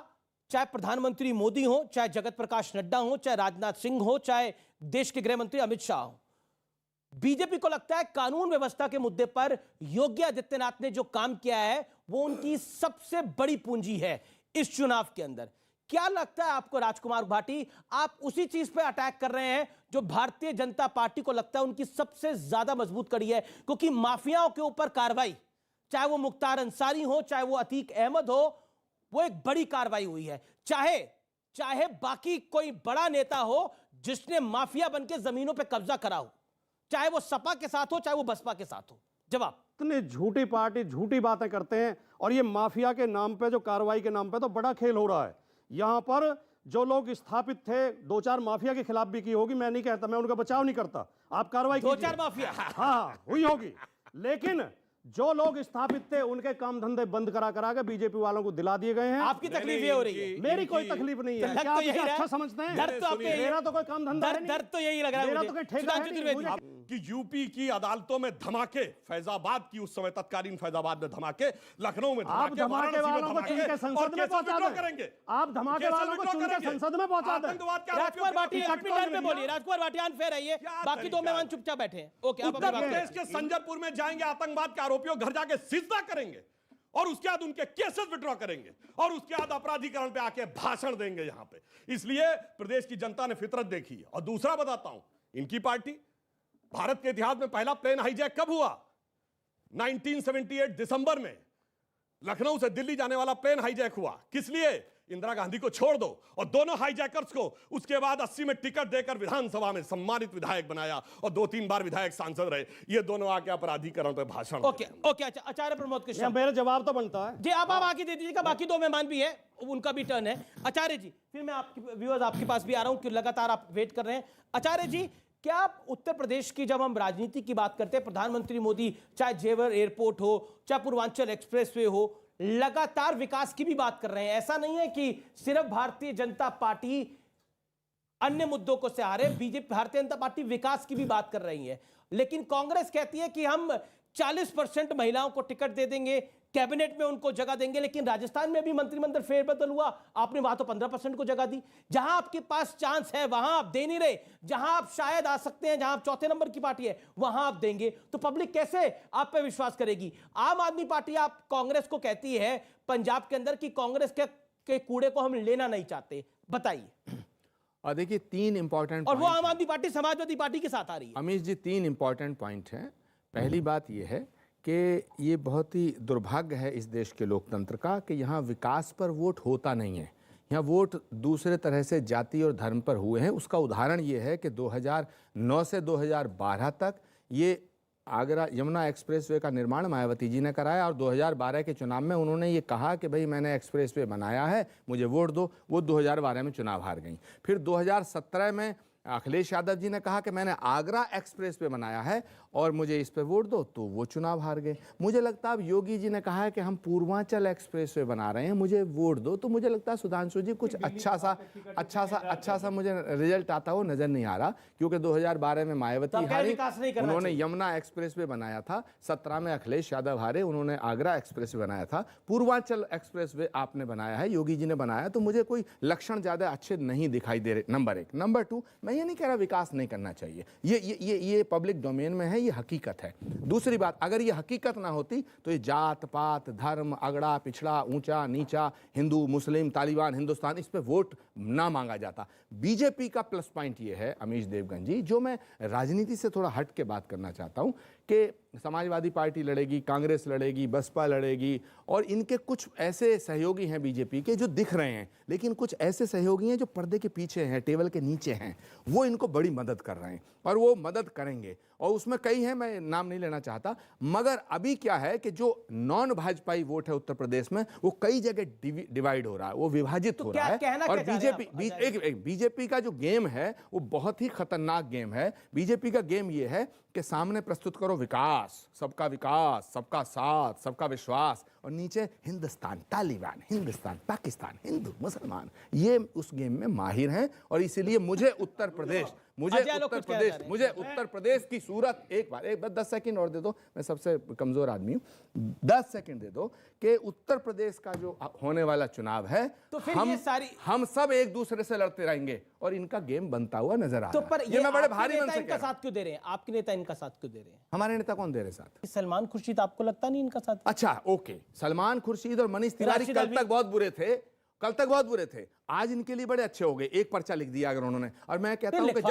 चाहे प्रधानमंत्री मोदी हो, चाहे जगत प्रकाश नड्डा हो, चाहे राजनाथ सिंह हो, चाहे देश के गृह मंत्री अमित शाह हो, बीजेपी को लगता है कानून व्यवस्था के मुद्दे पर योगी आदित्यनाथ ने जो काम किया है वो उनकी सबसे बड़ी पूंजी है इस चुनाव के अंदर। क्या लगता है आपको राजकुमार भाटी, आप उसी चीज पे अटैक कर रहे हैं जो भारतीय जनता पार्टी को लगता है उनकी सबसे ज्यादा मजबूत कड़ी है? क्योंकि माफियाओं के ऊपर कार्रवाई, चाहे वो मुख्तार अंसारी हो, चाहे वो अतीक अहमद हो, वो एक बड़ी कार्रवाई हुई है। चाहे बाकी कोई बड़ा नेता हो जिसने माफिया बनके जमीनों पे कब्जा करा हो, चाहे वो सपा के साथ हो, चाहे वो बसपा के साथ हो। जवाब, इतनी झूठी पार्टी झूठी बातें करते हैं, और ये माफिया के नाम पे, जो कार्रवाई के नाम पे तो बड़ा खेल हो रहा है। यहां पर जो लोग स्थापित थे, 2-4 माफिया के खिलाफ भी की होगी, मैं नहीं कहता, मैं उनका बचाव नहीं करता, आप कार्रवाई 2-4 माफिया हाँ हुई होगी, लेकिन जो लोग स्थापित थे उनके काम धंधे बंद करा के बीजेपी वालों को दिला दिए गए हैं। आपकी तकलीफ ये हो रही है? मेरी कोई तकलीफ नहीं है। क्या आप इसे अच्छा समझते हैं? मेरा तो कोई काम धंधा नहीं, दर्द तो यही लग रहा है मेरा तो कोई ठेका नहीं। कि यूपी की अदालतों में धमाके, फैजाबाद की उस समय तत्कालीन फैजाबाद में धमाके, लखनऊ में आप धमाके वालों को चुन के संसद में पहुंचा देंगे, आप धमाके वालों को चुन के संसद में पहुंचा दें। राजकुमार भाटी अपनी टर्न पे बोलिए, राजकुमार भाटी अनफेयर है ये, बाकी 2 मेहमान चुपचाप बैठे हैं। ओके, आप उत्तर प्रदेश के संजरपुर में जाएंगे, आतंकवाद के आरोपियों घर जाके सिजदा करेंगे और उसके बाद उनके केसेस विड्रॉ करेंगे और उसके बाद अपराधीकरण पे आके भाषण देंगे यहां पे। इसलिए प्रदेश की जनता ने फितरत देखी है। और दूसरा बताता हूं, इनकी पार्टी, भारत के इतिहास में पहला प्लेन हाईजैक कब हुआ? 1978 दिसंबर में लखनऊ से दिल्ली जाने वाला प्लेन हाईजैक हुआ। किस लिए? इंदिरा गांधी को छोड़ दो, और दोनों हाईजैकर्स को उसके बाद 80 में टिकट देकर विधानसभा में सम्मानित विधायक बनाया और 2-3 बार विधायक सांसद रहे। ये दोनों आके अपराधीकरण पे भाषण। ओके, आचार्य प्रमोद कृष्ण, मेरा जवाब तो बनता है जी, आप आगे दे दीजिएगा, बाकी 2 मेहमान भी है, उनका भी टर्न है। आचार्य जी, फिर मैं आपके व्यूअर्स आपके पास भी आ रहा हूं, क्योंकि लगातार आप वेट कर रहे हैं। आचार्य जी, क्या आप उत्तर प्रदेश की जब हम राजनीति की बात करते हैं, प्रधानमंत्री मोदी चाहे जेवर एयरपोर्ट हो, चाहे पूर्वांचल एक्सप्रेसवे हो, लगातार विकास की भी बात कर रहे हैं। ऐसा नहीं है कि सिर्फ भारतीय जनता पार्टी अन्य मुद्दों को से हारे, बीजेपी भारतीय जनता पार्टी विकास की भी बात कर रही है। लेकिन कांग्रेस कहती है कि हम 40% महिलाओं को टिकट दे देंगे, कैबिनेट में उनको जगह देंगे। लेकिन राजस्थान में भी मंत्रिमंडल फेरबदल हुआ, आपने वहां तो 15% को जगह दी। जहां आपके पास चांस है वहां आप दे नहीं रहे, जहां आप शायद आ सकते हैं, जहां आप 4थे नंबर की पार्टी है वहां आप देंगे, तो पब्लिक कैसे आप पे विश्वास करेगी? आम आदमी पार्टी आप कांग्रेस को कहती है पंजाब के अंदर कि कांग्रेस के कूड़े को हम लेना नहीं चाहते, बताइए। और देखिए 3 इंपॉर्टेंट और वो आम आदमी पार्टी समाजवादी पार्टी के साथ आ रही है। अमीश जी 3 इंपॉर्टेंट पॉइंट हैं। पहली बात यह है कि ये बहुत ही दुर्भाग्य है इस देश के लोकतंत्र का कि यहाँ विकास पर वोट होता नहीं है, यहाँ वोट दूसरे तरह से जाति और धर्म पर हुए हैं। उसका उदाहरण ये है कि 2009 से 2012 तक ये आगरा यमुना एक्सप्रेसवे का निर्माण मायावती जी ने कराया और 2012 के चुनाव में उन्होंने ये कहा कि भाई मैंने एक्सप्रेसवे बनाया है, मुझे वोट दो। वो 2012 में चुनाव हार गई। फिर 2017 में अखिलेश यादव जी ने कहा कि मैंने आगरा एक्सप्रेसवे बनाया है और मुझे इस पर वोट दो, तो वो चुनाव हार गए। मुझे लगता है अब योगी जी ने कहा है कि हम पूर्वांचल एक्सप्रेसवे बना रहे हैं, मुझे वोट दो, तो मुझे लगता है सुधांशु जी कुछ अच्छा सा मुझे रिजल्ट आता हो नजर नहीं आ रहा, क्योंकि 2012 में मायावती हारी, उन्होंने यमुना एक्सप्रेसवे बनाया था, 17 में अखिलेश यादव हारे, उन्होंने आगरा एक्सप्रेसवे बनाया था, पूर्वांचल एक्सप्रेसवे आपने बनाया है, योगी जी ने बनाया, तो मुझे कोई लक्षण ज्यादा अच्छे नहीं दिखाई दे रहे। नंबर 1। नंबर 2, मैं ये नहीं कह रहा विकास नहीं करना चाहिए, ये पब्लिक डोमेन में है, ये हकीकत है। दूसरी बात, अगर ये हकीकत ना होती तो ये जात पात धर्म अगड़ा पिछड़ा ऊंचा नीचा हिंदू मुस्लिम तालिबान हिंदुस्तान इस पे वोट ना मांगा जाता। बीजेपी का प्लस पॉइंट ये है अमीश देवगन जी, जो मैं राजनीति से थोड़ा हट के बात करना चाहता हूं कि समाजवादी पार्टी लड़ेगी, कांग्रेस लड़ेगी, बसपा लड़ेगी और इनके कुछ ऐसे सहयोगी हैं बीजेपी के जो दिख रहे हैं, लेकिन कुछ ऐसे सहयोगी हैं जो पर्दे के पीछे हैं, टेबल के नीचे हैं, वो इनको बड़ी मदद कर रहे हैं और वो मदद करेंगे। और उसमें कई हैं, मैं नाम नहीं लेना चाहता, मगर अभी क्या है कि जो नॉन भाजपाई वोट है उत्तर प्रदेश में वो कई जगह डिवाइड हो रहा है, वो विभाजित हो रहा है। और बीजेपी का जो गेम है वो बहुत ही खतरनाक गेम है। बीजेपी का गेम ये है कि सामने प्रस्तुत करो विकास, सबका साथ, सबका विश्वास, और नीचे हिंदुस्तान तालिबान, हिंदुस्तान पाकिस्तान, हिंदू मुसलमान, ये उस गेम में माहिर हैं। और इसीलिए मुझे उत्तर प्रदेश की सूरत एक बार 10 सेकंड और दे दो, मैं सबसे कमजोर आदमी हूं, 10 सेकंड दे दो कि उत्तर प्रदेश का जो होने वाला चुनाव है तो फिर हम सब एक दूसरे से लड़ते रहेंगे और इनका गेम बनता हुआ नजर आ रहा है। पर ये मैं बड़े भारी मन से इनका साथ क्यों दे रहे हैं? आपके नेता इनका साथ क्यों दे रहे हैं? हमारे नेता कौन दे रहे साथ? सलमान खुर्शीद, आपको लगता नहीं इनका साथ? अच्छा ओके, सलमान खुर्शीद और मनीष तिवारी कल तक बहुत बुरे थे, आज इनके लिए बड़े अच्छे हो गए। एक पर्चा लिख दिया अगर उन्होंने, और मैं कहता हूं कि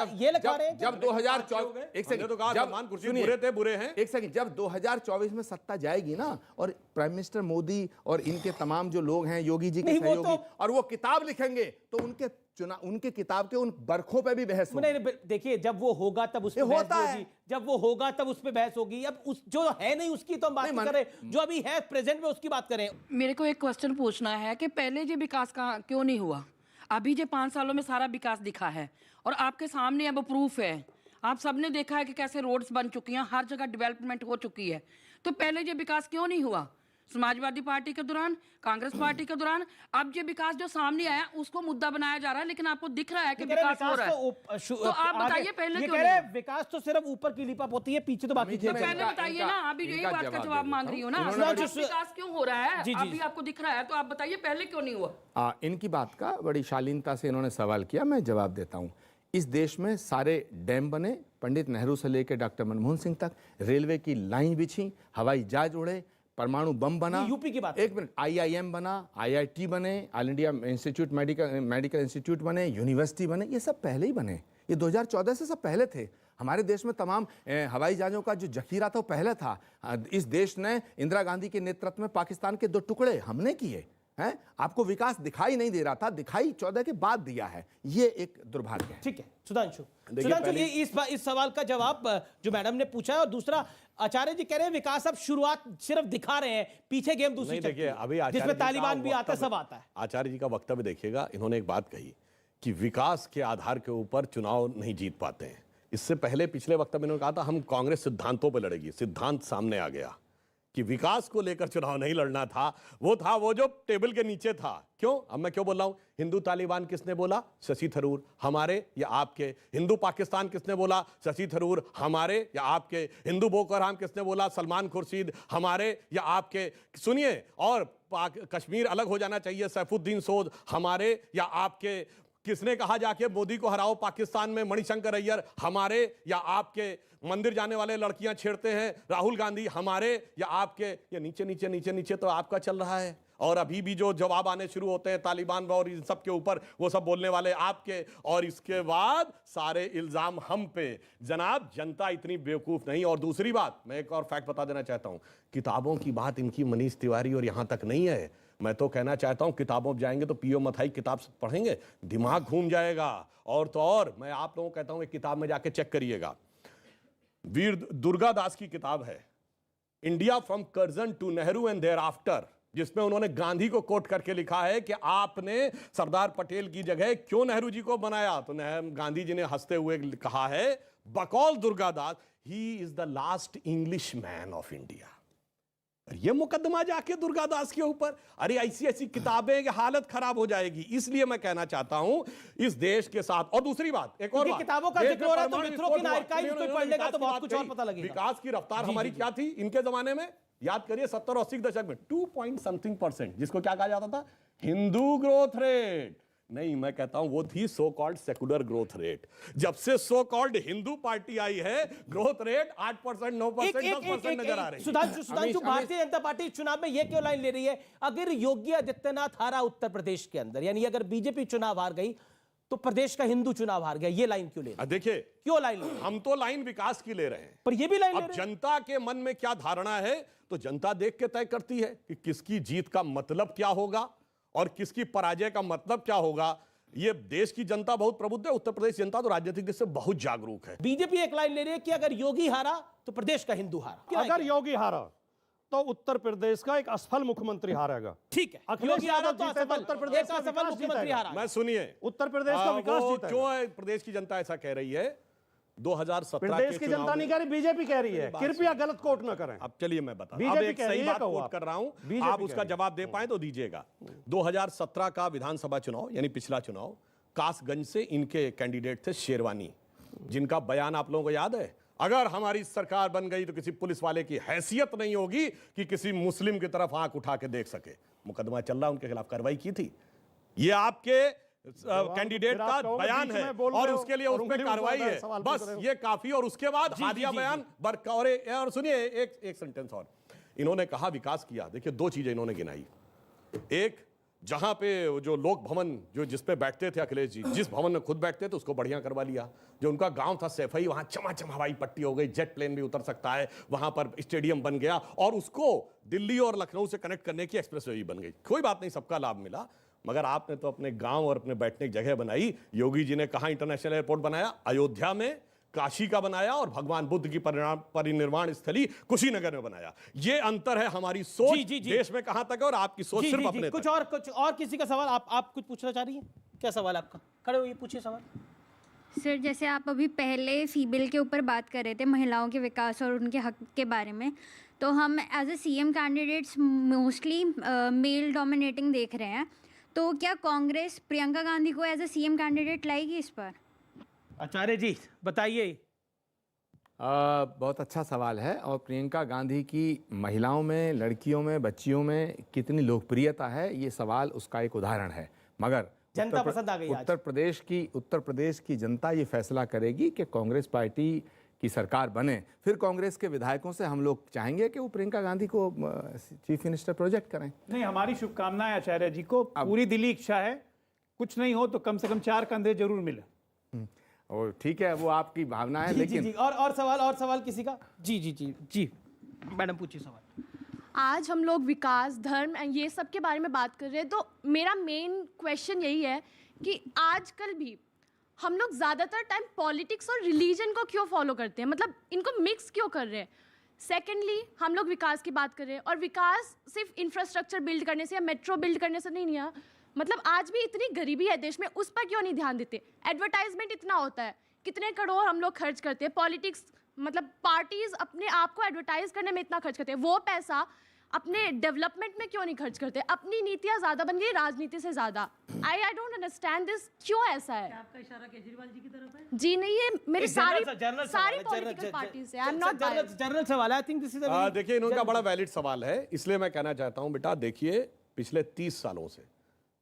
जब 2024 एक सेकंड जब 2024 में सत्ता जाएगी ना और प्राइम मिनिस्टर मोदी और इनके तमाम जो लोग हैं योगी जी के सहयोगी और वो किताब लिखेंगे तो उनके किताब के उन बरखों पे भी बहस होगी। देखिए जब वो होगा तब उस पे बहस होगी, जब वो होगा तब उस पे बहस होगी। अब उस जो है नहीं उसकी तो हम बात नहीं कर रहे, जो अभी है प्रेजेंट में उसकी बात करें। मेरे को एक क्वेश्चन पूछना है कि पहले जो विकास का क्यों नहीं हुआ? अभी जो 5 सालों में सारा विकास दिखा है और आपके सामने अब प्रूफ है, आप सबने देखा है कि कैसे रोड्स बन चुकी हैं, हर जगह डेवलपमेंट हो चुकी है, तो पहले जो विकास क्यों नहीं हुआ? समाजवादी पार्टी के दौरान, कांग्रेस पार्टी के दौरान, अब जो विकास जो सामने आया उसको मुद्दा बनाया जा रहा है, लेकिन आपको दिख रहा है कि विकास हो रहा है। तो आप बताइए पहले क्यों नहीं? विकास तो सिर्फ ऊपर की लिपा पोती है, पीछे तो बाकी तो पहले बताइए ना, अभी यही बात का जवाब मांग रही हूँ ना, विकास क्यों हो रहा है अभी आपको दिख रहा है, तो आप बताइए पहले क्यों नहीं हुआ? इनकी बात का बड़ी शालीनता से इन्होंने सवाल किया, मैं जवाब देता हूँ। इस देश में सारे डैम बने, पंडित नेहरू से लेकर डॉक्टर मनमोहन सिंह तक, रेलवे की लाइन बिछी, हवाई जहाज उड़े, परमाणु बम बना, यूपी की बात, एक मिनट, IIM बना, IIT बने, all India institute medical institute बने, यूनिवर्सिटी बने, ये सब पहले ही बने, ये 2014 से सब पहले थे। हमारे देश में तमाम हवाई जहाज़ों का जो जखीरा था वो पहले था। इस देश ने इंदिरा गांधी के नेतृत्व में पाकिस्तान के 2 टुकड़े हमने किए हैं। आपको विकास दिखाई नहीं दे रहा था, दिखाई 14 के बाद दिया है, ये एक दुर्भाग्य है। ठीक है सुधांशु, ये इस सवाल का जवाब जो मैडम ने पूछा है। और दूसरा, आचार्य जी कह रहे हैं विकास अब शुरुआत सिर्फ दिखा रहे हैं, पीछे गेम दूसरी चलती है, अभी जिसमें तालिबान भी आता है, सब आता है। आचार्य जी का वक्तव्य देखिएगा, इन्होंने एक बात कही कि विकास के आधार के ऊपर चुनाव नहीं जीत पाते हैं। इससे पहले पिछले वक्तव्य में इन्होंने कहा था हम कांग्रेस सिद्धांतों पर लड़ेगी, सिद्धांत सामने आ गया कि विकास को लेकर चुनाव नहीं लड़ना था, वो जो टेबल के नीचे था। क्यों? अब मैं क्यों बोल रहा हूं? हिंदू तालिबान किसने बोला? शशि थरूर। हमारे या आपके? हिंदू पाकिस्तान किसने बोला? शशि थरूर। हमारे या आपके? हिंदू बोको हराम किसने बोला? सलमान खुर्शीद। हमारे या आपके? सुनिए, और कश्मीर अलग हो जाना चाहिए, सैफुद्दीन सोद। हमारे या आपके? किसने कहा जाके मोदी को हराओ पाकिस्तान में? मणिशंकर अय्यर। हमारे या आपके? मंदिर जाने वाले लड़कियां छेड़ते हैं, राहुल गांधी। हमारे या आपके? ये नीचे नीचे नीचे नीचे तो आपका चल रहा है। और अभी भी जो जवाब आने शुरू होते हैं तालिबान और इन सब के ऊपर, वो सब बोलने वाले आपके, और इसके बाद सारे इल्जाम हम पे। जनाब, जनता इतनी बेवकूफ नहीं। और दूसरी बात, मैं एक और फैक्ट बता देना चाहता हूं, किताबों की बात इनकी मनीष तिवारी और यहां तक नहीं है। मैं तो कहना चाहता हूं किताबों में जाएंगे तो पीओ मथाई किताब पढ़ेंगे, दिमाग घूम जाएगा। और तो और मैं आप लोगों को कहता हूं, एक किताब में जाके चेक करिएगा, वीर दुर्गादास की किताब है, India from Curzon to Nehru and thereafter, जिसमें उन्होंने गांधी को कोट करके लिखा है कि आपने सरदार पटेल की जगह क्यों नेहरू जी को बनाया। तो गांधी जी ने हंसते हुए कहा है, बकौल Durgadas, he is the last English man of India. ये मुकदमा जाके दुर्गादास के ऊपर, अरे ऐसी ऐसी किताबें कि हालत खराब हो जाएगी। इसलिए मैं कहना चाहता हूं इस देश के साथ। और दूसरी बात, एक और बात, किताबों का जिक्र हो रहा है तो मित्रों की आर्काइव को पढ़ने तो बहुत कुछ और पता लगेगा। विकास की रफ्तार हमारी क्या थी इनके जमाने में, याद करिए 70 और 80 के दशक में 2.something%, जिसको क्या कहा जाता था, हिंदू ग्रोथ रेट। नहीं, मैं कहता हूं वो थी so called secular growth rate. जब से सो कॉल्ड हिंदू पार्टी आई है, ग्रोथ रेट 8%, 9%, 10% नजर आ रही है। सुधांशु, भारतीय जनता पार्टी चुनाव में ये क्यों लाइन ले रही है, अगर योगी आदित्यनाथ हारा उत्तर प्रदेश के अंदर, यानी अगर बीजेपी चुनाव हार गई तो प्रदेश का हिंदू चुनाव हार गया, ये लाइन क्यों ले रहे हैं? देखिए, क्यों लाइन ले रहे हैं? हम तो लाइन विकास की ले रहे हैं, पर ये भी लाइन अब जनता के मन में क्या धारणा है तो जनता देख के तय करती है कि किसकी जीत का मतलब क्या होगा और किसकी पराजय का मतलब क्या होगा। ये देश की जनता बहुत प्रबुद्ध है, उत्तर प्रदेश जनता तो राजनीतिक दृष्टि से बहुत जागरूक है। बीजेपी एक लाइन ले रही है कि अगर योगी हारा तो प्रदेश का हिंदू हारा। अगर योगी हारा तो उत्तर प्रदेश का एक असफल मुख्यमंत्री हारेगा। ठीक है, अखिलेश यादव तो जीते तो उत्तर प्रदेश का असफल मुख्यमंत्री हारा। मैं सुनिए, उत्तर प्रदेश का विकास जीतेगा। क्यों है प्रदेश की जनता ऐसा कह रही है? 2017 प्रदेश की जनता नहीं कह रही, बीजेपी कह रही है। कृपया गलत कोट न करें। अब चलिए मैं बता, अब एक सही बात कोट कर रहा हूं, आप उसका जवाब दे पाए तो दीजिएगा। 2017 का विधानसभा चुनाव यानी पिछला चुनाव, कासगंज से इनके कैंडिडेट थे शेरवानी, जिनका बयान आप लोगों को याद है, अगर हमारी सरकार बन गई तो किसी पुलिस वाले की हैसियत नहीं होगी कि किसी मुस्लिम की तरफ आंख उठा के देख सके। मुकदमा चल रहा, उनके खिलाफ कार्रवाई की थी। ये आपके कैंडिडेट का बयान है और उसके लिए उसमें कार्रवाई है, बस ये काफी। और उसके बाद हादिया बयान और सुनिए एक सेंटेंस और, इन्होंने कहा विकास किया। देखिए, दो चीजें इन्होंने गिनाई, एक जहां पे जो लोक भवन जो जिस पे बैठते थे अखिलेश जी, जिस भवन में खुद बैठते थे उसको बढ़िया करवा लिया। जो उनका गांव था सैफई, वहां चमाचम हवाई पट्टी हो गई, जेट प्लेन भी उतर सकता है, वहां पर स्टेडियम बन गया और उसको दिल्ली और लखनऊ से कनेक्ट करने की एक्सप्रेसवे भी बन गई। कोई बात नहीं, सबका लाभ मिला, मगर आपने तो अपने गांव और अपने बैठने की जगह बनाई। योगी जी ने कहां इंटरनेशनल एयरपोर्ट बनाया? अयोध्या में, काशी का बनाया और भगवान बुद्ध की परिनिर्वाण स्थली कुशीनगर में बनाया। ये अंतर है हमारी सोच देश में कहां तक है और आपकी सोच सिर्फ अपने कुछ और किसी का सवाल आप कुछ पूछना चाह रही हैं? क्या सवाल आपका? खड़े होइए, पूछिए सवाल। सर, जैसे आप अभी पहले सीबिल के ऊपर बात कर रहे थे, महिलाओं के विकास और उनके हक के बारे में, तो हम as a CM candidates mostly male dominating देख रहे हैं, तो क्या कांग्रेस प्रियंका गांधी को एज ए सीएम कैंडिडेट लाएगी इस पर? आचार्य जी बताइए। बहुत अच्छा सवाल है। और प्रियंका गांधी की महिलाओं में, लड़कियों में, बच्चियों में कितनी लोकप्रियता है, ये सवाल उसका एक उदाहरण है। मगर जनता पसंद आ गई। उत्तर प्रदेश की जनता ये फैसला करेगी कि कांग्रेस पार्टी की सरकार बने, फिर कांग्रेस के विधायकों से हम लोग चाहेंगे कि वो प्रियंका गांधी को चीफ मिनिस्टर प्रोजेक्ट करें। नहीं, हमारी शुभकामनाएं आचार्य जी को, पूरी दिली इच्छा है, कुछ नहीं हो तो कम से कम 4 कंधे जरूर मिले। और ठीक है, वो आपकी भावना है, लेकिन जी, और सवाल किसी का? जी मैडम पूछिए सवाल। आज हम लोग विकास, धर्म ये सब के बारे में बात कर रहे हैं, तो मेरा मेन क्वेश्चन यही है कि आजकल भी हम लोग ज़्यादातर टाइम पॉलिटिक्स और रिलीजन को क्यों फॉलो करते हैं, मतलब इनको मिक्स क्यों कर रहे हैं? सेकेंडली, हम लोग विकास की बात कर रहे हैं और विकास सिर्फ इंफ्रास्ट्रक्चर बिल्ड करने से या मेट्रो बिल्ड करने से नहीं है। मतलब आज भी इतनी गरीबी है देश में, उस पर क्यों नहीं ध्यान देते? एडवर्टाइजमेंट इतना होता है, कितने करोड़ हम लोग खर्च करते हैं, पॉलिटिक्स मतलब पार्टीज अपने आप को एडवर्टाइज करने में इतना खर्च करते हैं, वो पैसा अपने डेवलपमेंट में क्यों नहीं खर्च करते? अपनी नीतियां ज्यादा बन गई राजनीति से ज्यादा। आई डोंट अंडरस्टैंड दिस, क्यों ऐसा है? आपका इशारा केजरीवाल जी की तरफ है? जी नहीं, ये मेरी सारी पॉलिटिकल पार्टीज है। आई एम नॉट जनरल सवाल है। आई थिंक दिस इज देखिए, इनका बड़ा वैलिड सवाल है, इसलिए मैं कहना चाहता हूं बेटा, देखिए पिछले 30 सालों से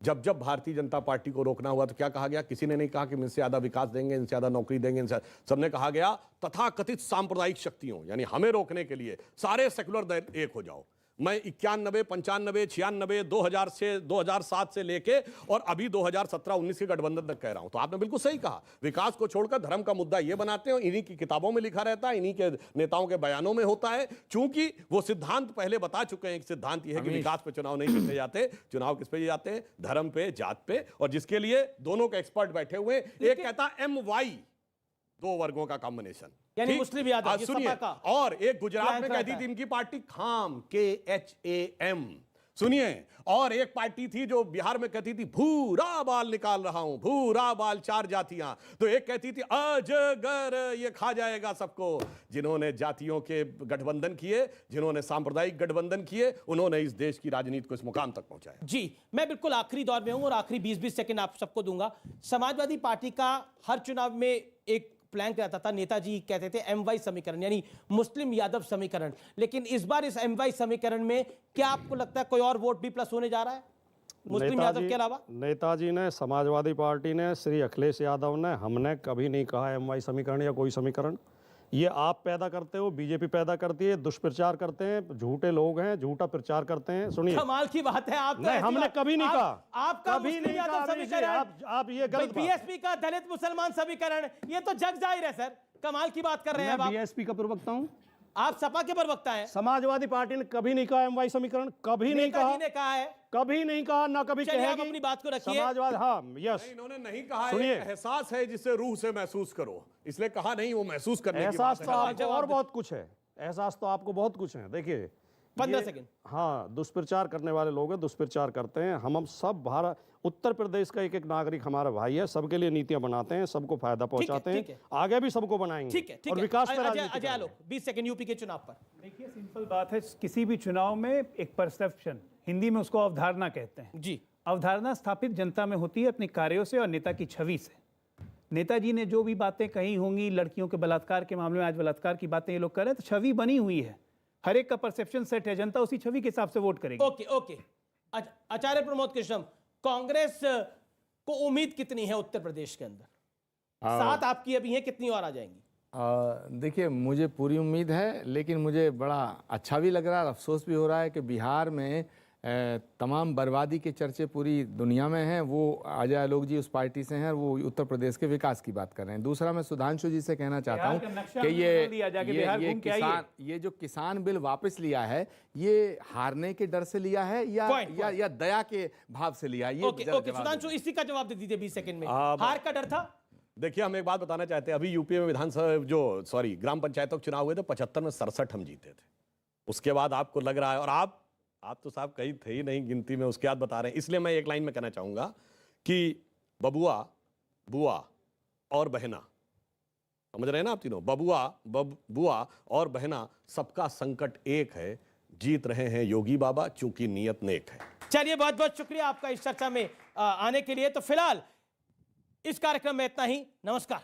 जब भारतीय जनता पार्टी को रोकना हुआ तो क्या कहा गया? किसी ने नहीं कहा कि इनसे ज्यादा विकास देंगे, इनसे ज्यादा नौकरी देंगे, सबने कहा गया तथाकथित सांप्रदायिक शक्तियों यानी हमें रोकने के लिए सारे सेकुलर दल एक हो जाओ। मैं 91, 95, 96, 2000 से 2007 से लेके और अभी 2017-19 के गठबंधन तक कह रहा हूं। तो आपने बिल्कुल सही कहा, विकास को छोड़कर धर्म का मुद्दा ये बनाते हैं, इन्हीं की किताबों में लिखा रहता है, इन्हीं के नेताओं के बयानों में होता है। चूंकि वो सिद्धांत पहले बता चुके हैं कि सिद्धांत ये है कि विकास पे चुनाव नहीं जीते जाते, चुनाव किस पे जाते हैं? धर्म पे, जात पे, और जिसके लिए दोनों के एक्सपर्ट बैठे हुए हैं। एक कहता MY, 2 वर्गों का कॉम्बिनेशन, यानी मुस्लिम यादव, ये सुनिए, सपा का और एक गुजरात में प्लान कहती रहता थी इनकी पार्टी खाम, KHAM, सुनिए, और एक पार्टी थी जो बिहार में कहती थी भूरा बाल निकाल रहा हूं, भूरा बाल 4 जातियां, तो एक कहती थी अजगर ये खा जाएगा सबको। जिन्होंने जातियों के गठबंधन किए, जिन्होंने सांप्रदायिक गठबंधन किए, उन्होंने इस देश की राजनीति को इस मुकाम तक पहुंचाया। जी, मैं बिल्कुल आखिरी दौर में हूं और आखिरी 20-20 सेकंड आप सबको दूंगा। समाजवादी पार्टी का हर चुनाव में एक प्लैंक रहता था, नेताजी कहते थे MY समीकरण, यानी मुस्लिम यादव समीकरण। लेकिन इस बार इस MY समीकरण में क्या आपको लगता है कोई और वोट भी प्लस होने जा रहा है मुस्लिम यादव के अलावा? नेताजी ने, समाजवादी पार्टी ने, श्री अखिलेश यादव ने, हमने कभी नहीं कहा MY समीकरण या कोई समीकरण। ये आप पैदा करते हो, बीजेपी पैदा करती है, दुष्प्रचार करते हैं, झूठे लोग हैं, झूठा प्रचार करते हैं। सुनिए, कमाल की बात है, आप तो नहीं, हमने कभी नहीं कहा, आपका कभी मुस्लिम नहीं यादव कहा। समीकरण, आप ये गलत BSP का दलित मुसलमान समीकरण, ये तो जग जाहिर है सर, कमाल की बात कर रहे हैं आप। BSP का प्रवक्ता हूं, आप सपा के प्रवक्ता हैं। समाजवादी पार्टी ने कभी नहीं कहा MY समीकरण, कभी नहीं कहा, ने कहा है, कभी नहीं कहा, ना कभी चलिए आप कहेगी। अपनी बात को रखिए। समाजवाद, हाँ, यस, इन्होंने नहीं कहा, सुनिए, एक एहसास है जिसे रूह से महसूस करो, इसलिए कहा नहीं, वो महसूस करने की एहसास बात तो है। आपको और बहुत कुछ है, एहसास तो आपको बहुत कुछ है। देखिए 15 सेकंड। हाँ, दुष्प्रचार करने वाले लोग हैं, दुष्प्रचार करते हैं। हम सब भारत, उत्तर प्रदेश का एक एक नागरिक हमारा भाई है, सबके लिए नीतियां बनाते हैं, सबको फायदा पहुंचाते हैं, आगे भी सबको बनाएंगे। ठीक है, और विकास पर अजय आलोक, 20 सेकंड यूपी के चुनाव पर। देखिए, सिंपल बात है, किसी भी चुनाव में एक परसेप्शन, हिंदी में उसको अवधारणा कहते हैं जी। अवधारणा स्थापित जनता में होती है अपने कार्यों से और नेता की छवि से। नेताजी ने जो भी बातें कही होंगी, लड़कियों के बलात्कार के मामले में आज बलात्कार की बातें ये लोग कर रहे हैं, तो छवि बनी हुई है, हर एक का परसेप्शन सेट है, जनता उसी छवि के हिसाब से वोट करेगी। Okay okay. आचार्य प्रमोद कृष्णम, कांग्रेस को उम्मीद कितनी है उत्तर प्रदेश के अंदर? 7 आपकी अभी है, कितनी और आ जाएंगी? देखिए, मुझे पूरी उम्मीद है, लेकिन मुझे बड़ा अच्छा भी लग रहा है, अफसोस भी हो रहा है कि बिहार में तमाम बर्बादी के चर्चे पूरी दुनिया में हैं। वो अजय आलोक जी उस पार्टी से हैं, वो उत्तर प्रदेश के विकास की बात कर रहे हैं। दूसरा, मैं सुधांशु जी से कहना चाहता हूँ कि ये जो किसान बिल वापस लिया है, ये हारने के डर से लिया है या दया के भाव से लिया है? ओके, सुधांशु इसी का जवाब दे दीजिए 20 सेकंड में। हार का डर था? देखिए, हम एक बात बताना चाहते हैं, अभी यूपी में विधानसभा ग्राम पंचायतों के चुनाव हुए थे, 75 में 67 हम जीते थे। उसके बाद आपको लग रहा है, और आप तो साहब कहीं थे ही नहीं गिनती में, उसके बाद बता रहे हैं। इसलिए मैं एक लाइन में कहना चाहूंगा कि बबुआ, बुआ और बहना, समझ रहे हैं ना आप तीनों? बबुआ, बुआ और बहना, सबका संकट एक है, जीत रहे हैं योगी बाबा, चूंकि नीयत नेक है। चलिए, बहुत बहुत शुक्रिया आपका इस चर्चा में आने के लिए। तो फिलहाल इस कार्यक्रम में इतना ही, नमस्कार।